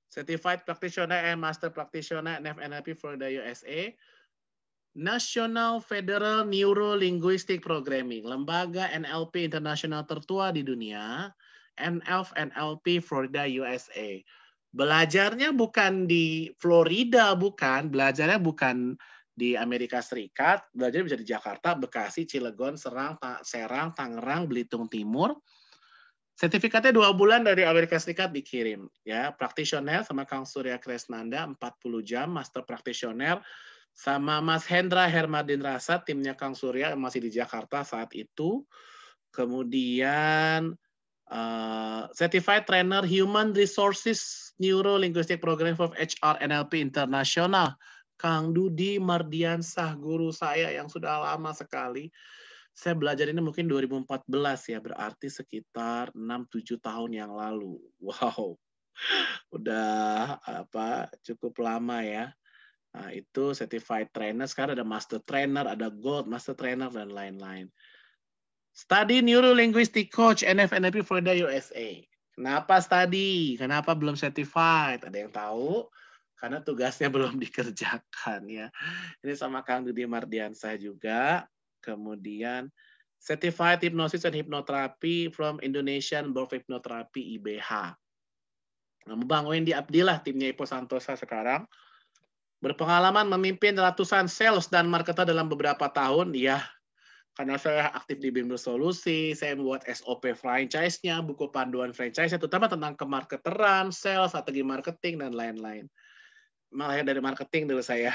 Certified Practitioner and Master Practitioner NLP Florida USA. National Federal Neuro Linguistic Programming, lembaga NLP internasional tertua di dunia, NLP Florida USA. Belajarnya bukan di Florida, belajarnya bukan di Amerika Serikat, belajarnya bisa di Jakarta, Bekasi, Cilegon, Serang, Tangerang, Belitung Timur. Sertifikatnya 2 bulan dari Amerika Serikat dikirim. Ya, Practitioner sama Kang Surya Kresnanda 40 jam, Master Practitioner sama Mas Hendra Hermadin Rasa, timnya Kang Surya masih di Jakarta saat itu. Kemudian Certified Trainer Human Resources Neuro Linguistic Program for HR NLP Internasional, Kang Dudi Mardiansah, guru saya yang sudah lama sekali. Saya belajar ini mungkin 2014 ya, berarti sekitar 6-7 tahun yang lalu. Wow, udah cukup lama ya. Nah, itu certified trainer, sekarang ada master trainer, ada gold master trainer dan lain-lain. Study Neuro Linguistic Coach NF/NLP Florida USA. Kenapa study? Kenapa belum certified? Ada yang tahu? Karena tugasnya belum dikerjakan ya. Ini sama Kang Dudi Mardiansah juga. Kemudian Certified Hypnosis and Hypnotherapy from Indonesian Board of Hypnotherapy IBH. Nah, membangun di Abdillah timnya Ipo Santosa sekarang. Berpengalaman memimpin ratusan sales dan marketer dalam beberapa tahun, ya. Karena saya aktif di Bimbel Solusi, saya membuat SOP franchise-nya, buku panduan franchise-nya, terutama tentang kemarketeran, sales, strategi marketing, dan lain-lain. Malah dari marketing dulu saya.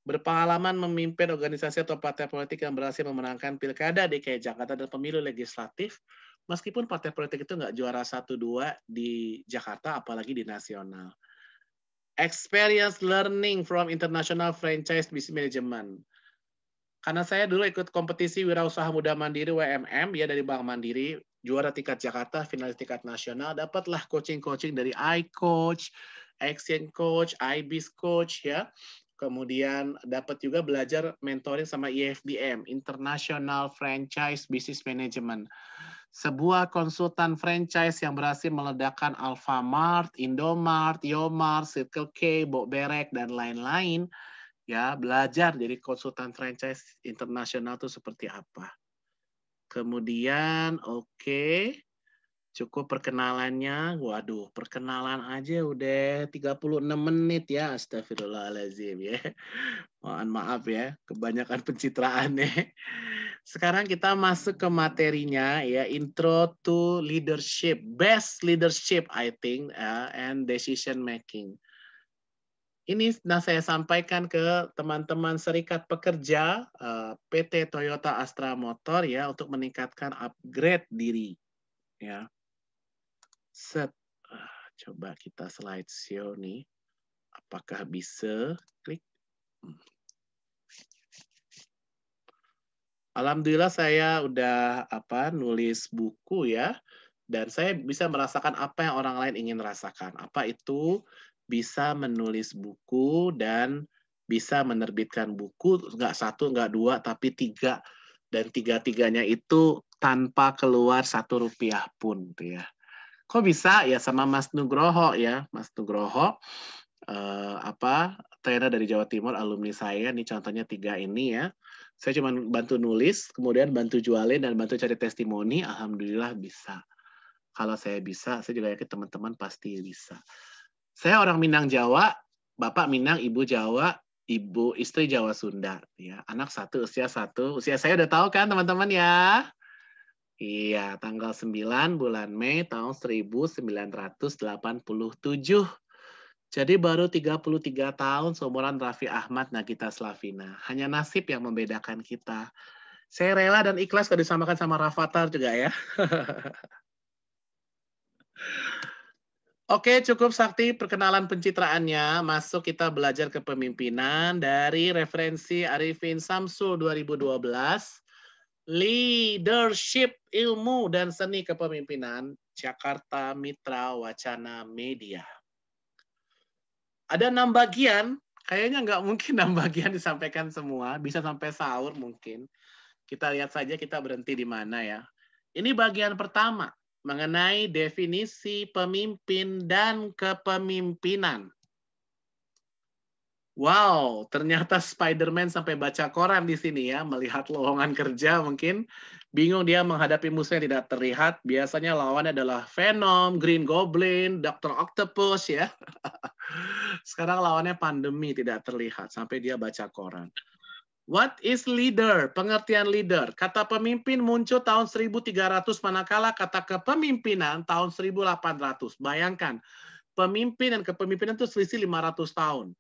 Berpengalaman memimpin organisasi atau partai politik yang berhasil memenangkan Pilkada DKI Jakarta dan pemilu legislatif, meskipun partai politik itu nggak juara 1-2 di Jakarta, apalagi di nasional. Experience learning from International Franchise Business Management. Karena saya dulu ikut kompetisi Wirausaha Muda Mandiri WMM ya dari Bank Mandiri, juara tingkat Jakarta, finalis tingkat nasional, dapatlah coaching-coaching dari iCoach, Action Coach, IBIS Coach ya. Kemudian dapat juga belajar mentoring sama IFBM, International Franchise Business Management. Sebuah konsultan franchise yang berhasil meledakkan Alfamart, Indomart, Yomart, Circle K, Berek, dan lain-lain. Ya, belajar jadi konsultan franchise internasional itu seperti apa. Kemudian, cukup perkenalannya. Waduh, perkenalan aja udah 36 menit ya. Astagfirullahaladzim ya. Mohon maaf ya, kebanyakan pencitraannya. Sekarang kita masuk ke materinya ya, Intro to Leadership, Best Leadership I think and Decision Making. Ini saya sampaikan ke teman-teman serikat pekerja PT Toyota Astra Motor ya untuk meningkatkan upgrade diri ya. Coba kita slideshow nih. Apakah bisa? Klik. Alhamdulillah saya udah nulis buku ya, dan saya bisa merasakan apa yang orang lain ingin rasakan. Apa itu bisa menulis buku dan bisa menerbitkan buku, nggak 1, nggak 2, tapi 3. Dan 3-tiganya itu tanpa keluar Rp1 pun. Tuh ya. Kok bisa? Ya sama Mas Nugroho ya. Mas Nugroho, trainer dari Jawa Timur, alumni saya. Ini contohnya 3 ini ya. Saya cuma bantu nulis, kemudian bantu jualin, dan bantu cari testimoni. Alhamdulillah bisa. Kalau saya bisa, saya juga yakin teman-teman pasti bisa. Saya orang Minang Jawa, Bapak Minang, Ibu Jawa, Ibu istri Jawa Sunda. Ya, anak 1, usia 1. Usia saya udah tahu kan teman-teman ya? Iya, tanggal 9 bulan Mei tahun 1987. Jadi baru 33 tahun seumuran Raffi Ahmad, Nagita Slavina. Hanya nasib yang membedakan kita. Saya rela dan ikhlas kalau disamakan sama Rafathar juga ya. Oke, cukup Sakti perkenalan pencitraannya. Masuk kita belajar kepemimpinan dari referensi Arifin Samsul 2012. Leadership, Ilmu dan Seni Kepemimpinan, Jakarta Mitra Wacana Media. Ada 6 bagian, kayaknya nggak mungkin 6 bagian disampaikan semua, bisa sampai sahur mungkin. Kita lihat saja kita berhenti di mana ya. Ini bagian pertama, mengenai definisi pemimpin dan kepemimpinan. Wow, ternyata Spider-Man sampai baca koran di sini ya, melihat lowongan kerja mungkin bingung dia menghadapi musuh yang tidak terlihat. Biasanya lawannya adalah Venom, Green Goblin, Dr. Octopus ya. Sekarang lawannya pandemi tidak terlihat sampai dia baca koran. What is leader? Pengertian leader. Kata pemimpin muncul tahun 1300, manakala kata kepemimpinan tahun 1800. Bayangkan, pemimpin dan kepemimpinan itu selisih 500 tahun.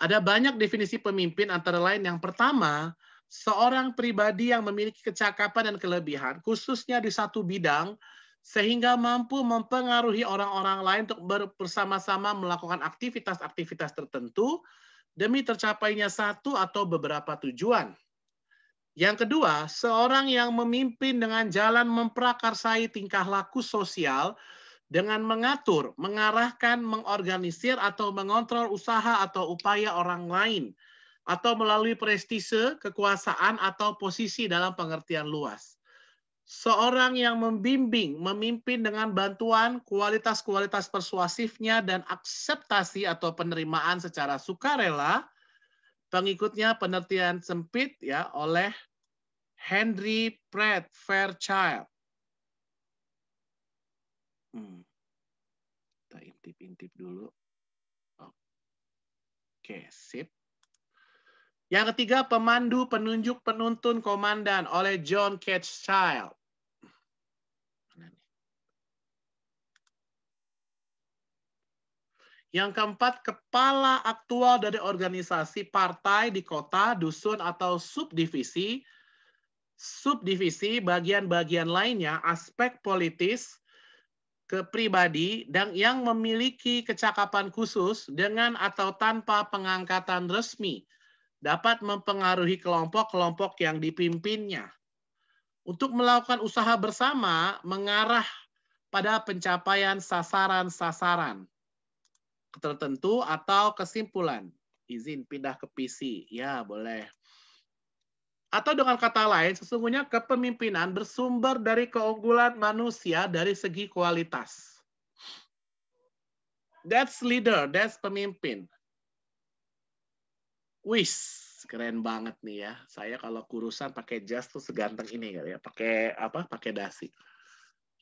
Ada banyak definisi pemimpin, antara lain yang pertama, seorang pribadi yang memiliki kecakapan dan kelebihan, khususnya di satu bidang, sehingga mampu mempengaruhi orang-orang lain untuk bersama-sama melakukan aktivitas-aktivitas tertentu, demi tercapainya satu atau beberapa tujuan. Yang kedua, seorang yang memimpin dengan jalan memprakarsai tingkah laku sosial dengan mengatur, mengarahkan, mengorganisir, atau mengontrol usaha atau upaya orang lain, atau melalui prestise, kekuasaan, atau posisi dalam pengertian luas. Seorang yang membimbing, memimpin dengan bantuan kualitas-kualitas persuasifnya dan akseptasi atau penerimaan secara sukarela, pengikutnya pengertian sempit ya oleh Henry Pratt Fairchild. Kita intip-intip dulu. Oke, sip. Yang ketiga, pemandu, penunjuk, penuntun, komandan oleh John Catschild. Yang keempat, kepala aktual dari organisasi partai di kota, dusun, atau subdivisi, bagian-bagian lainnya, aspek politis, kepribadi, dan yang memiliki kecakapan khusus dengan atau tanpa pengangkatan resmi, dapat mempengaruhi kelompok-kelompok yang dipimpinnya. Untuk melakukan usaha bersama, mengarah pada pencapaian sasaran-sasaran tertentu atau kesimpulan. Izin pindah ke PC. Ya, boleh. Atau dengan kata lain, sesungguhnya kepemimpinan bersumber dari keunggulan manusia dari segi kualitas. That's leader, that's pemimpin. Wis, keren banget nih ya. Saya kalau kurusan pakai jas tuh seganteng ini ya, pakai apa? Pakai dasi.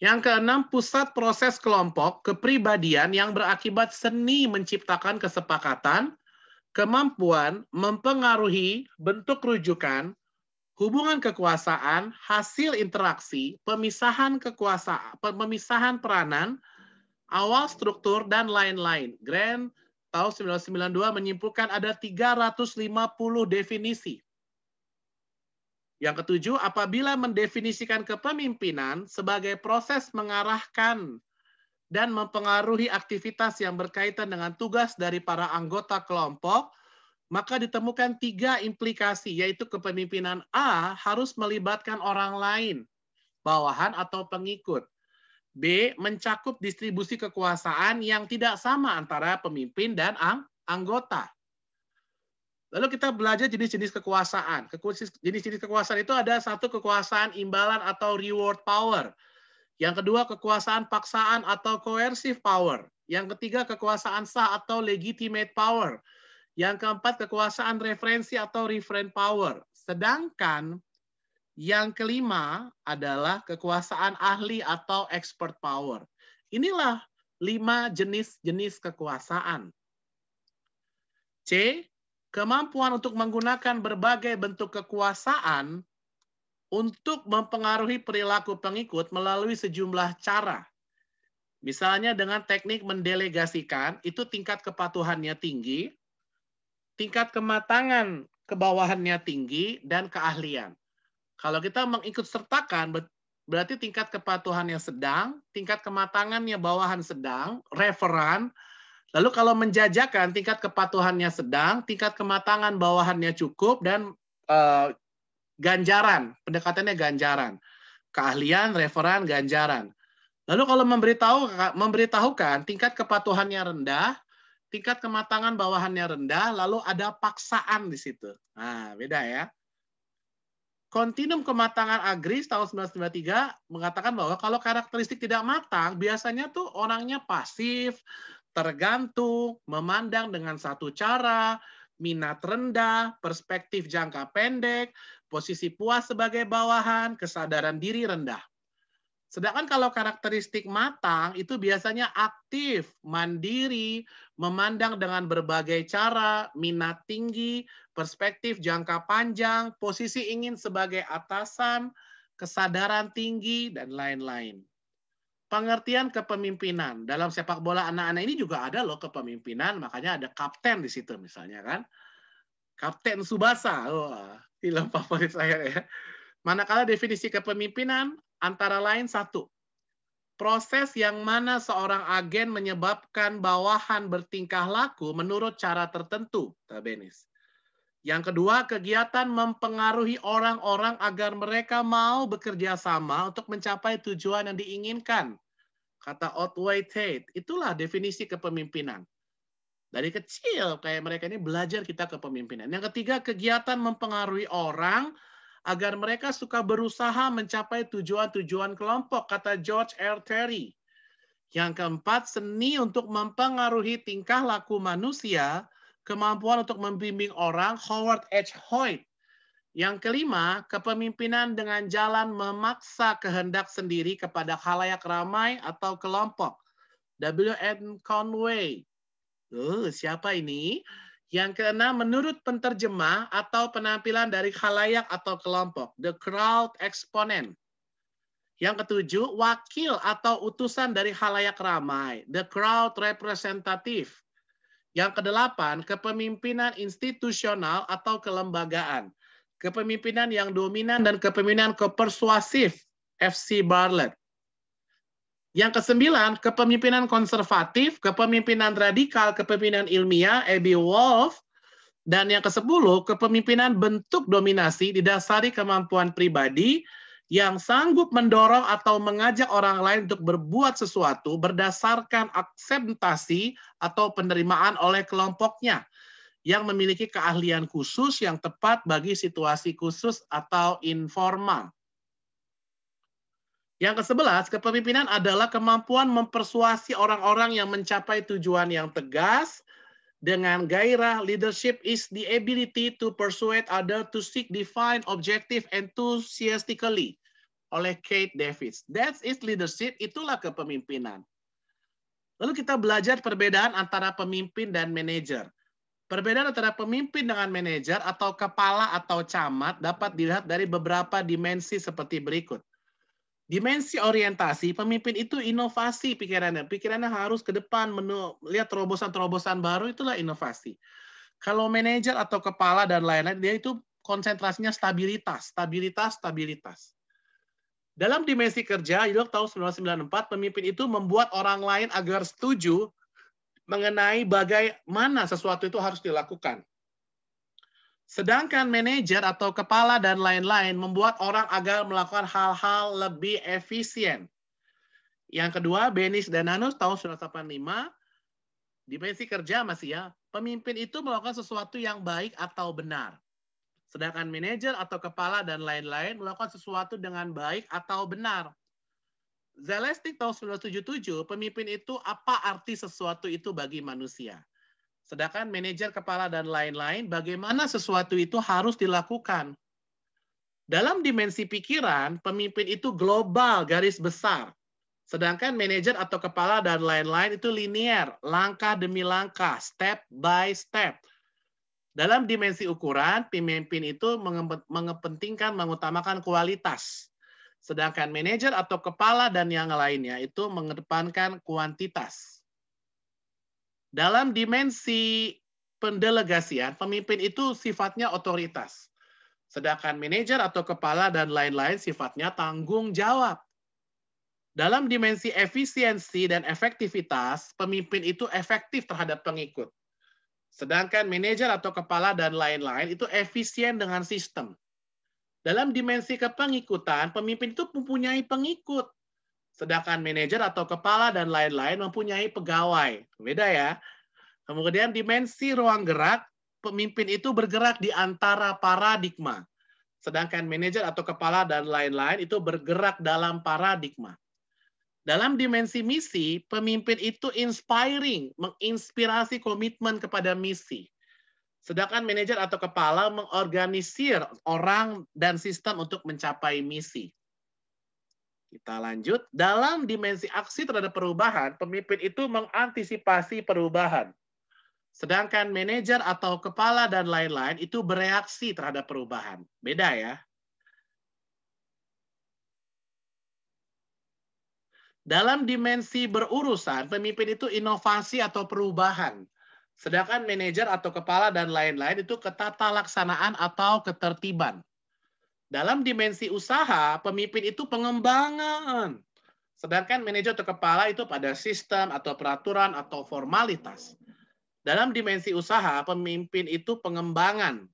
Yang keenam, pusat proses kelompok, kepribadian yang berakibat seni menciptakan kesepakatan, kemampuan mempengaruhi bentuk rujukan, hubungan kekuasaan, hasil interaksi, pemisahan kekuasaan, pemisahan peranan, awal struktur, dan lain-lain. Grant tahun 1992 menyimpulkan ada 350 definisi. Yang ketujuh, apabila mendefinisikan kepemimpinan sebagai proses mengarahkan dan mempengaruhi aktivitas yang berkaitan dengan tugas dari para anggota kelompok, maka ditemukan 3 implikasi, yaitu kepemimpinan A harus melibatkan orang lain, bawahan atau pengikut. B, mencakup distribusi kekuasaan yang tidak sama antara pemimpin dan anggota. Lalu kita belajar jenis-jenis kekuasaan. Jenis-jenis kekuasaan itu ada satu, kekuasaan imbalan atau reward power. Yang kedua, kekuasaan paksaan atau coercive power. Yang ketiga, kekuasaan sah atau legitimate power. Yang keempat, kekuasaan referensi atau referent power. Sedangkan yang kelima adalah kekuasaan ahli atau expert power. Inilah 5 jenis-jenis kekuasaan. C, kemampuan untuk menggunakan berbagai bentuk kekuasaan untuk mempengaruhi perilaku pengikut melalui sejumlah cara. Misalnya dengan teknik mendelegasikan, itu tingkat kepatuhannya tinggi, tingkat kematangan kebawahannya tinggi, dan keahlian. Kalau kita mengikut sertakan, berarti tingkat kepatuhannya sedang, tingkat kematangannya bawahan sedang, referan. Lalu kalau menjajakan, tingkat kepatuhannya sedang, tingkat kematangan bawahannya cukup, dan ganjaran, pendekatannya ganjaran. Keahlian, referan, ganjaran. Lalu kalau memberitahukan, tingkat kepatuhannya rendah, tingkat kematangan bawahannya rendah, lalu ada paksaan di situ. Nah, beda ya. Kontinum kematangan Agris tahun 1993 mengatakan bahwa kalau karakteristik tidak matang, biasanya tuh orangnya pasif, tergantung, memandang dengan satu cara, minat rendah, perspektif jangka pendek, posisi puas sebagai bawahan, kesadaran diri rendah. Sedangkan kalau karakteristik matang itu biasanya aktif, mandiri, memandang dengan berbagai cara, minat tinggi, perspektif jangka panjang, posisi ingin sebagai atasan, kesadaran tinggi, dan lain-lain. Pengertian kepemimpinan. Dalam sepak bola anak-anak ini juga ada loh kepemimpinan, makanya ada kapten di situ misalnya kan. Kapten Tsubasa, film favorit saya ya. Manakala definisi kepemimpinan antara lain 1, proses yang mana seorang agen menyebabkan bawahan bertingkah laku menurut cara tertentu. Tabenis. Yang kedua, kegiatan mempengaruhi orang-orang agar mereka mau bekerja sama untuk mencapai tujuan yang diinginkan. Kata Otway Tate, itulah definisi kepemimpinan. Dari kecil, kayak mereka ini belajar kita kepemimpinan. Yang ketiga, kegiatan mempengaruhi orang agar mereka suka berusaha mencapai tujuan-tujuan kelompok, kata George R. Terry. Yang keempat, seni untuk mempengaruhi tingkah laku manusia, kemampuan untuk membimbing orang, Howard H. Hoyt. Yang kelima, kepemimpinan dengan jalan memaksa kehendak sendiri kepada khalayak ramai atau kelompok, W. N. Conway. Siapa ini? Yang keenam, menurut penterjemah atau penampilan dari khalayak atau kelompok, the crowd exponent. Yang ketujuh, wakil atau utusan dari khalayak ramai, the crowd representative. Yang kedelapan, kepemimpinan institusional atau kelembagaan. Kepemimpinan yang dominan dan kepemimpinan kepersuasif, F.C. Bartlett. Yang kesembilan, kepemimpinan konservatif, kepemimpinan radikal, kepemimpinan ilmiah, A.B. Wolf. Dan yang kesepuluh, kepemimpinan bentuk dominasi didasari kemampuan pribadi yang sanggup mendorong atau mengajak orang lain untuk berbuat sesuatu berdasarkan akseptasi atau penerimaan oleh kelompoknya yang memiliki keahlian khusus yang tepat bagi situasi khusus atau informal. Yang ke-11, kepemimpinan adalah kemampuan mempersuasi orang-orang yang mencapai tujuan yang tegas dengan gairah. Leadership is the ability to persuade others to seek defined objective enthusiastically. Oleh Kate Davis. That is leadership, itulah kepemimpinan. Lalu kita belajar perbedaan antara pemimpin dan manajer. Perbedaan antara pemimpin dengan manajer atau kepala atau camat dapat dilihat dari beberapa dimensi seperti berikut. Dimensi orientasi, pemimpin itu inovasi pikirannya. Pikirannya harus ke depan, melihat terobosan-terobosan baru, itulah inovasi. Kalau manajer atau kepala dan lain-lain, dia itu konsentrasinya stabilitas, stabilitas, stabilitas. Dalam dimensi kerja, Yudhok tahun 1994, pemimpin itu membuat orang lain agar setuju mengenai bagaimana sesuatu itu harus dilakukan. Sedangkan manajer atau kepala dan lain-lain membuat orang agar melakukan hal-hal lebih efisien. Yang kedua, Benis dan Nanus tahun 1985, dimensi kerja masih ya, pemimpin itu melakukan sesuatu yang baik atau benar. Sedangkan manajer atau kepala dan lain-lain melakukan sesuatu dengan baik atau benar. Zalesnik tahun 1977, pemimpin itu apa arti sesuatu itu bagi manusia. Sedangkan manajer, kepala, dan lain-lain, bagaimana sesuatu itu harus dilakukan. Dalam dimensi pikiran, pemimpin itu global, garis besar. Sedangkan manajer atau kepala dan lain-lain itu linear, langkah demi langkah, step by step. Dalam dimensi ukuran, pemimpin itu mengepentingkan, mengutamakan kualitas. Sedangkan manajer atau kepala dan yang lainnya itu mengedepankan kuantitas. Dalam dimensi pendelegasian, pemimpin itu sifatnya otoritas. Sedangkan manajer atau kepala dan lain-lain sifatnya tanggung jawab. Dalam dimensi efisiensi dan efektivitas, pemimpin itu efektif terhadap pengikut. Sedangkan manajer atau kepala dan lain-lain itu efisien dengan sistem. Dalam dimensi kepengikutan, pemimpin itu mempunyai pengikut. Sedangkan manajer atau kepala dan lain-lain mempunyai pegawai. Beda ya. Kemudian dimensi ruang gerak, pemimpin itu bergerak di antara paradigma. Sedangkan manajer atau kepala dan lain-lain itu bergerak dalam paradigma. Dalam dimensi misi, pemimpin itu inspiring, menginspirasi komitmen kepada misi. Sedangkan manajer atau kepala mengorganisir orang dan sistem untuk mencapai misi. Kita lanjut. Dalam dimensi aksi terhadap perubahan, pemimpin itu mengantisipasi perubahan. Sedangkan manajer atau kepala dan lain-lain itu bereaksi terhadap perubahan. Beda ya. Dalam dimensi berurusan, pemimpin itu inovasi atau perubahan. Sedangkan manajer atau kepala dan lain-lain itu ketatalaksanaan atau ketertiban. Dalam dimensi usaha, pemimpin itu pengembangan. Sedangkan manajer atau kepala itu pada sistem atau peraturan atau formalitas. Dalam dimensi usaha, pemimpin itu pengembangan.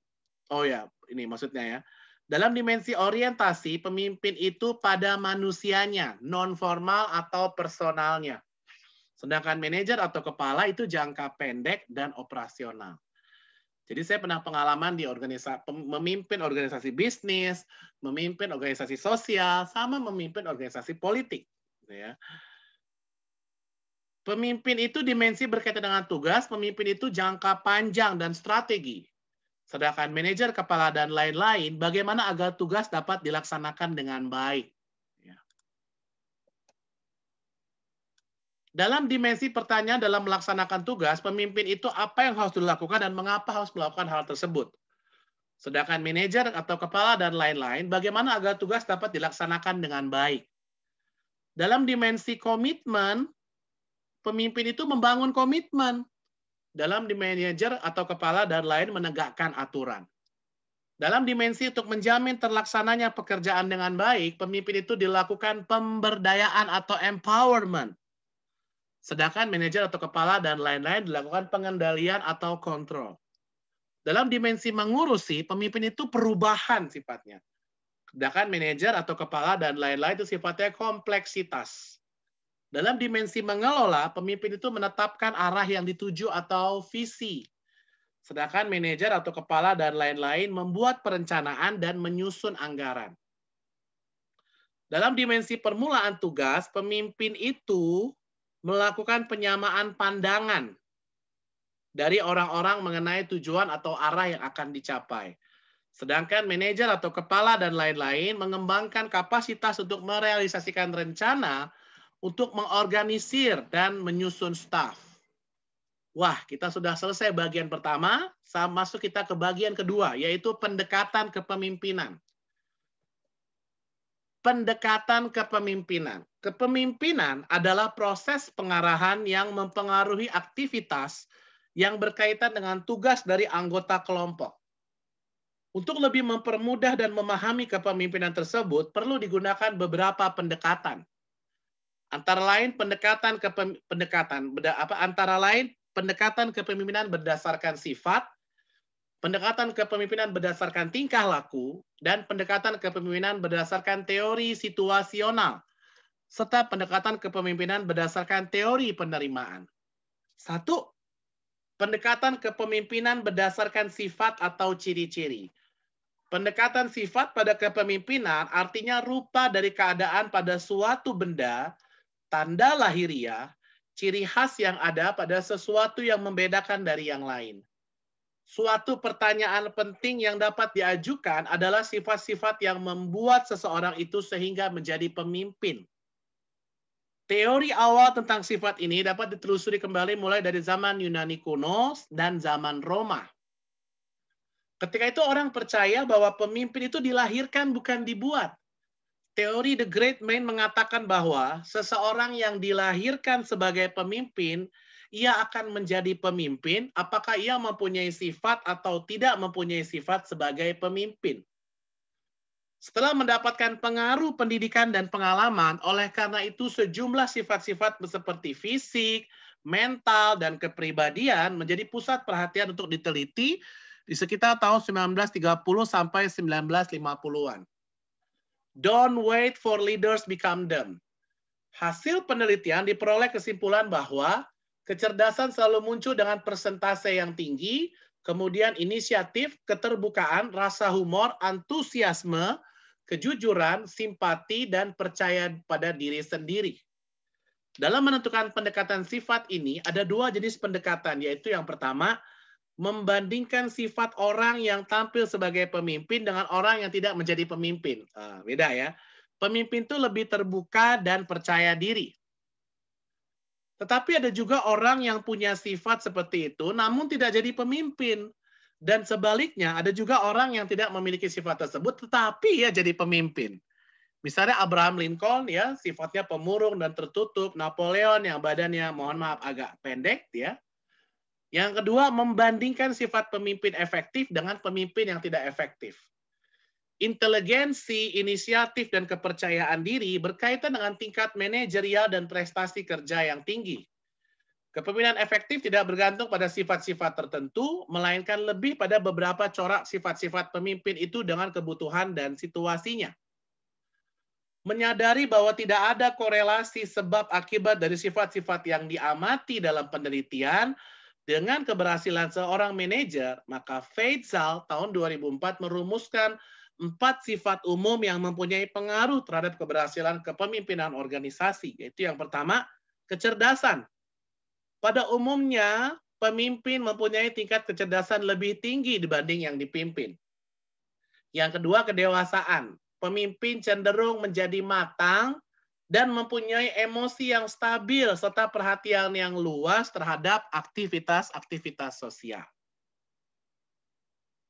Oh ya, ini maksudnya ya. Dalam dimensi orientasi, pemimpin itu pada manusianya, non formal atau personalnya. Sedangkan manajer atau kepala itu jangka pendek dan operasional. Jadi saya pernah pengalaman di memimpin organisasi bisnis, memimpin organisasi sosial, sama memimpin organisasi politik. Ya. Pemimpin itu dimensi berkaitan dengan tugas, pemimpin itu jangka panjang dan strategi. Sedangkan manajer, kepala, dan lain-lain, bagaimana agar tugas dapat dilaksanakan dengan baik. Dalam dimensi pertanyaan dalam melaksanakan tugas, pemimpin itu apa yang harus dilakukan dan mengapa harus melakukan hal tersebut. Sedangkan manajer atau kepala dan lain-lain, bagaimana agar tugas dapat dilaksanakan dengan baik. Dalam dimensi komitmen, pemimpin itu membangun komitmen. Dalam dimensi manajer atau kepala dan lain menegakkan aturan. Dalam dimensi untuk menjamin terlaksananya pekerjaan dengan baik, pemimpin itu dilakukan pemberdayaan atau empowerment. Sedangkan manajer atau kepala dan lain-lain dilakukan pengendalian atau kontrol. Dalam dimensi mengurusi, pemimpin itu perubahan sifatnya. Sedangkan manajer atau kepala dan lain-lain itu sifatnya kompleksitas. Dalam dimensi mengelola, pemimpin itu menetapkan arah yang dituju atau visi. Sedangkan manajer atau kepala dan lain-lain membuat perencanaan dan menyusun anggaran. Dalam dimensi permulaan tugas, pemimpin itu melakukan penyamaan pandangan dari orang-orang mengenai tujuan atau arah yang akan dicapai. Sedangkan manajer atau kepala dan lain-lain mengembangkan kapasitas untuk merealisasikan rencana untuk mengorganisir dan menyusun staf. Wah, kita sudah selesai bagian pertama, masuk kita ke bagian kedua, yaitu pendekatan kepemimpinan. Pendekatan kepemimpinan. Kepemimpinan adalah proses pengarahan yang mempengaruhi aktivitas yang berkaitan dengan tugas dari anggota kelompok. Untuk lebih mempermudah dan memahami kepemimpinan tersebut, perlu digunakan beberapa pendekatan. Antara lain pendekatan kepemimpinan berdasarkan sifat, pendekatan kepemimpinan berdasarkan tingkah laku, dan pendekatan kepemimpinan berdasarkan teori situasional, serta pendekatan kepemimpinan berdasarkan teori penerimaan. 1. Pendekatan kepemimpinan berdasarkan sifat atau ciri-ciri. Pendekatan sifat pada kepemimpinan artinya rupa dari keadaan pada suatu benda, tanda lahiriah, ciri khas yang ada pada sesuatu yang membedakan dari yang lain. Suatu pertanyaan penting yang dapat diajukan adalah sifat-sifat yang membuat seseorang itu sehingga menjadi pemimpin. Teori awal tentang sifat ini dapat ditelusuri kembali mulai dari zaman Yunani kuno dan zaman Roma. Ketika itu orang percaya bahwa pemimpin itu dilahirkan bukan dibuat. Teori The Great Man mengatakan bahwa seseorang yang dilahirkan sebagai pemimpin, ia akan menjadi pemimpin apakah ia mempunyai sifat atau tidak mempunyai sifat sebagai pemimpin. Setelah mendapatkan pengaruh pendidikan dan pengalaman, oleh karena itu sejumlah sifat-sifat seperti fisik, mental, dan kepribadian menjadi pusat perhatian untuk diteliti di sekitar tahun 1930 sampai 1950-an. Don't wait for leaders become them. Hasil penelitian diperoleh kesimpulan bahwa kecerdasan selalu muncul dengan persentase yang tinggi, kemudian inisiatif, keterbukaan, rasa humor, antusiasme, kejujuran, simpati, dan percaya pada diri sendiri. Dalam menentukan pendekatan sifat ini, ada dua jenis pendekatan, yaitu yang pertama, membandingkan sifat orang yang tampil sebagai pemimpin dengan orang yang tidak menjadi pemimpin. Beda ya. Pemimpin itu lebih terbuka dan percaya diri. Tetapi ada juga orang yang punya sifat seperti itu, namun tidak jadi pemimpin. Dan sebaliknya, ada juga orang yang tidak memiliki sifat tersebut, tetapi ya jadi pemimpin. Misalnya Abraham Lincoln, ya sifatnya pemurung dan tertutup. Napoleon yang badannya, mohon maaf, agak pendek, ya. Yang kedua, membandingkan sifat pemimpin efektif dengan pemimpin yang tidak efektif. Inteligensi, inisiatif, dan kepercayaan diri berkaitan dengan tingkat manajerial dan prestasi kerja yang tinggi. Kepemimpinan efektif tidak bergantung pada sifat-sifat tertentu, melainkan lebih pada beberapa corak sifat-sifat pemimpin itu dengan kebutuhan dan situasinya. Menyadari bahwa tidak ada korelasi sebab akibat dari sifat-sifat yang diamati dalam penelitian dengan keberhasilan seorang manajer, maka Faisal tahun 2004 merumuskan 4 sifat umum yang mempunyai pengaruh terhadap keberhasilan kepemimpinan organisasi. Yaitu yang pertama, kecerdasan. Pada umumnya, pemimpin mempunyai tingkat kecerdasan lebih tinggi dibanding yang dipimpin. Yang kedua, kedewasaan. Pemimpin cenderung menjadi matang dan mempunyai emosi yang stabil serta perhatian yang luas terhadap aktivitas-aktivitas sosial.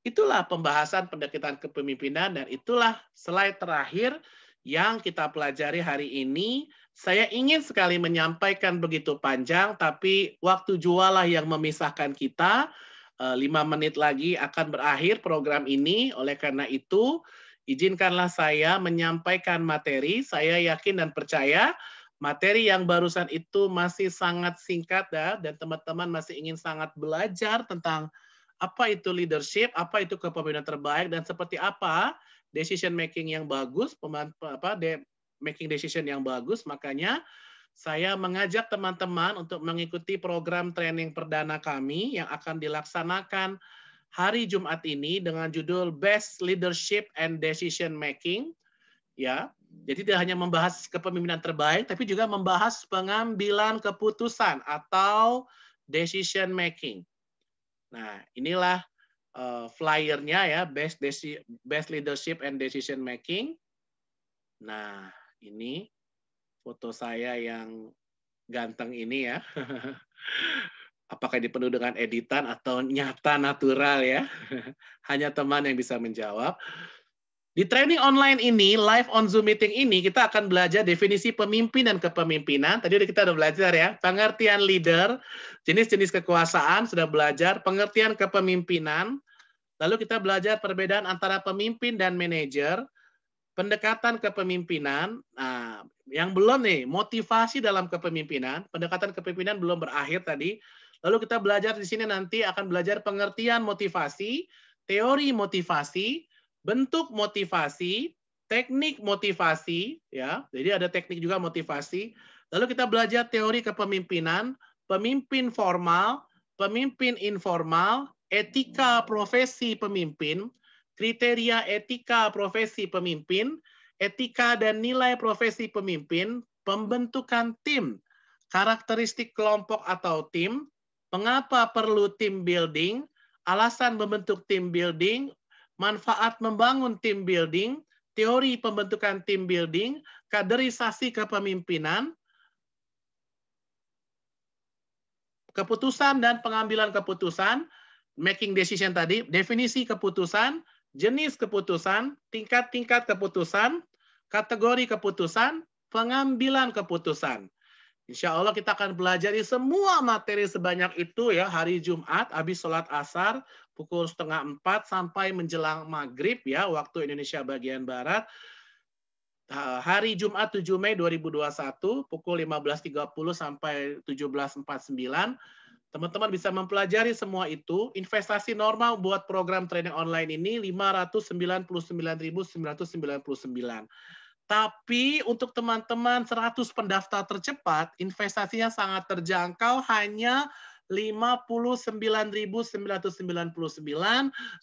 Itulah pembahasan pendekatan kepemimpinan dan itulah slide terakhir yang kita pelajari hari ini. Saya ingin sekali menyampaikan begitu panjang, tapi waktu jualah yang memisahkan kita. 5 menit lagi akan berakhir program ini. Oleh karena itu, izinkanlah saya menyampaikan materi. Saya yakin dan percaya materi yang barusan itu masih sangat singkat dan teman-teman masih ingin sangat belajar tentang apa itu leadership, apa itu kepemimpinan terbaik, dan seperti apa decision making yang bagus, making decision yang bagus. Makanya saya mengajak teman-teman untuk mengikuti program training perdana kami yang akan dilaksanakan hari Jumat ini dengan judul Best Leadership and Decision Making. Ya, jadi tidak hanya membahas kepemimpinan terbaik, tapi juga membahas pengambilan keputusan atau decision making. Nah, inilah flyernya ya, Best Leadership and Decision Making. Nah, ini foto saya yang ganteng ini ya. Apakah ini penuh dengan editan atau nyata natural ya? Hanya teman yang bisa menjawab. Di training online ini, live on Zoom meeting ini, kita akan belajar definisi pemimpin dan kepemimpinan. Tadi kita udah belajar ya, pengertian leader, jenis-jenis kekuasaan, sudah belajar, pengertian kepemimpinan, lalu kita belajar perbedaan antara pemimpin dan manajer, pendekatan kepemimpinan. Nah, yang belum nih, motivasi dalam kepemimpinan, pendekatan kepemimpinan belum berakhir tadi. Lalu kita belajar di sini nanti akan belajar pengertian motivasi, teori motivasi, bentuk motivasi, teknik motivasi, ya. Jadi ada teknik juga motivasi. Lalu kita belajar teori kepemimpinan, pemimpin formal, pemimpin informal, etika profesi pemimpin, kriteria etika profesi pemimpin, etika dan nilai profesi pemimpin, pembentukan tim, karakteristik kelompok atau tim, mengapa perlu tim building, alasan membentuk tim building, manfaat membangun tim building, teori pembentukan tim building, kaderisasi kepemimpinan, keputusan dan pengambilan keputusan, making decision tadi, definisi keputusan, jenis keputusan, tingkat-tingkat keputusan, kategori keputusan, pengambilan keputusan. Insya Allah kita akan pelajari semua materi sebanyak itu ya hari Jumat habis sholat asar pukul 3:30 sampai menjelang maghrib ya waktu Indonesia bagian Barat. Hari Jumat 7 Mei 2021 pukul 15.30 sampai 17.49. Teman-teman bisa mempelajari semua itu. Investasi normal buat program training online ini 599.999. Tapi untuk teman-teman 100 pendaftar tercepat, investasinya sangat terjangkau, hanya 59.999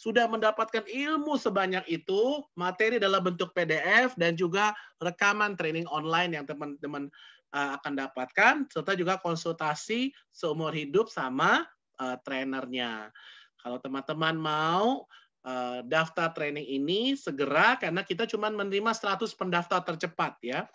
sudah mendapatkan ilmu sebanyak itu, materi dalam bentuk PDF dan juga rekaman training online yang teman-teman akan dapatkan, serta juga konsultasi seumur hidup sama trainernya. Kalau teman-teman mau daftar training ini segera karena kita cuma menerima 100 pendaftar tercepat ya.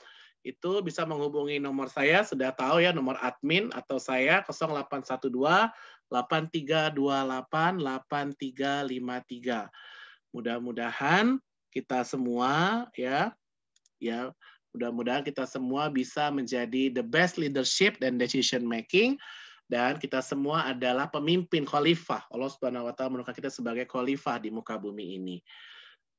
Itu bisa menghubungi nomor saya, sudah tahu ya nomor admin atau saya 0812 8328 8353. Mudah-mudahan kita semua ya mudah-mudahan kita semua bisa menjadi the best leadership dan decision making. Dan kita semua adalah pemimpin khalifah. Allah Subhanahu wa taala menukar kita sebagai khalifah di muka bumi ini.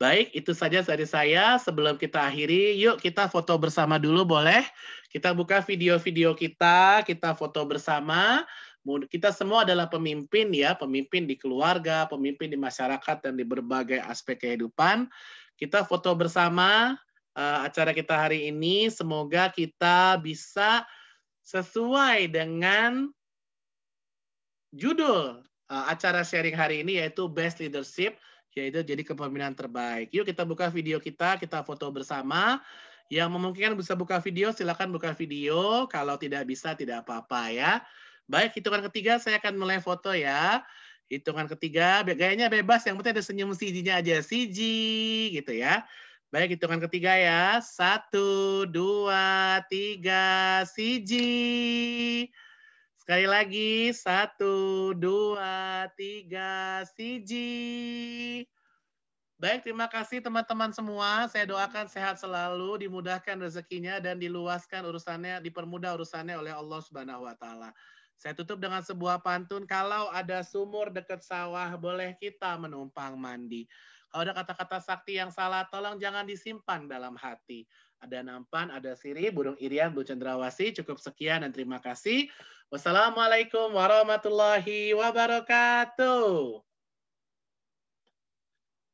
Baik, itu saja dari saya. Sebelum kita akhiri, yuk kita foto bersama dulu boleh? Kita buka video-video kita foto bersama. Kita semua adalah pemimpin ya, pemimpin di keluarga, pemimpin di masyarakat, dan di berbagai aspek kehidupan. Kita foto bersama acara kita hari ini. Semoga kita bisa sesuai dengan judul acara sharing hari ini, yaitu Best Leadership, yaitu jadi kepemimpinan terbaik. Yuk kita buka video kita foto bersama. Yang memungkinkan bisa buka video, silakan buka video. Kalau tidak bisa, tidak apa-apa ya. Baik, hitungan ketiga saya akan mulai foto ya. Hitungan ketiga, gayanya bebas, yang penting ada senyum CG-nya aja. CG, gitu ya. Baik, hitungan ketiga ya. 1, 2, 3, CG. Sekali lagi, 1, 2, 3, CG. Baik, terima kasih teman-teman semua. Saya doakan sehat selalu, dimudahkan rezekinya, dan diluaskan urusannya, dipermudah urusannya oleh Allah Subhanahu wa Ta'ala. Saya tutup dengan sebuah pantun, kalau ada sumur dekat sawah, boleh kita menumpang mandi. Kalau ada kata-kata sakti yang salah, tolong jangan disimpan dalam hati. Ada nampan, ada siri, burung irian, bu cendrawasih. Cukup sekian dan terima kasih. Wassalamualaikum warahmatullahi wabarakatuh.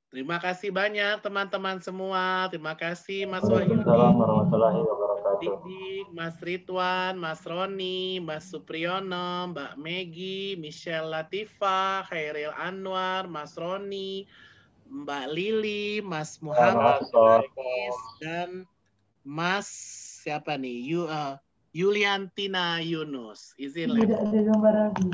Terima kasih banyak teman-teman semua. Terima kasih Mas Wahyudi, warahmatullahi wabarakatuh. Dik-dik, Mas Ridwan, Mas Roni, Mas Supriyono, Mbak Megi, Michelle Latifa, Khairil Anwar, Mas Roni, Mbak Lili, Mas Muhammad Rais, dan Mas siapa nih? Yuliantina Yunus. Izin Tidak ada gambar lagi.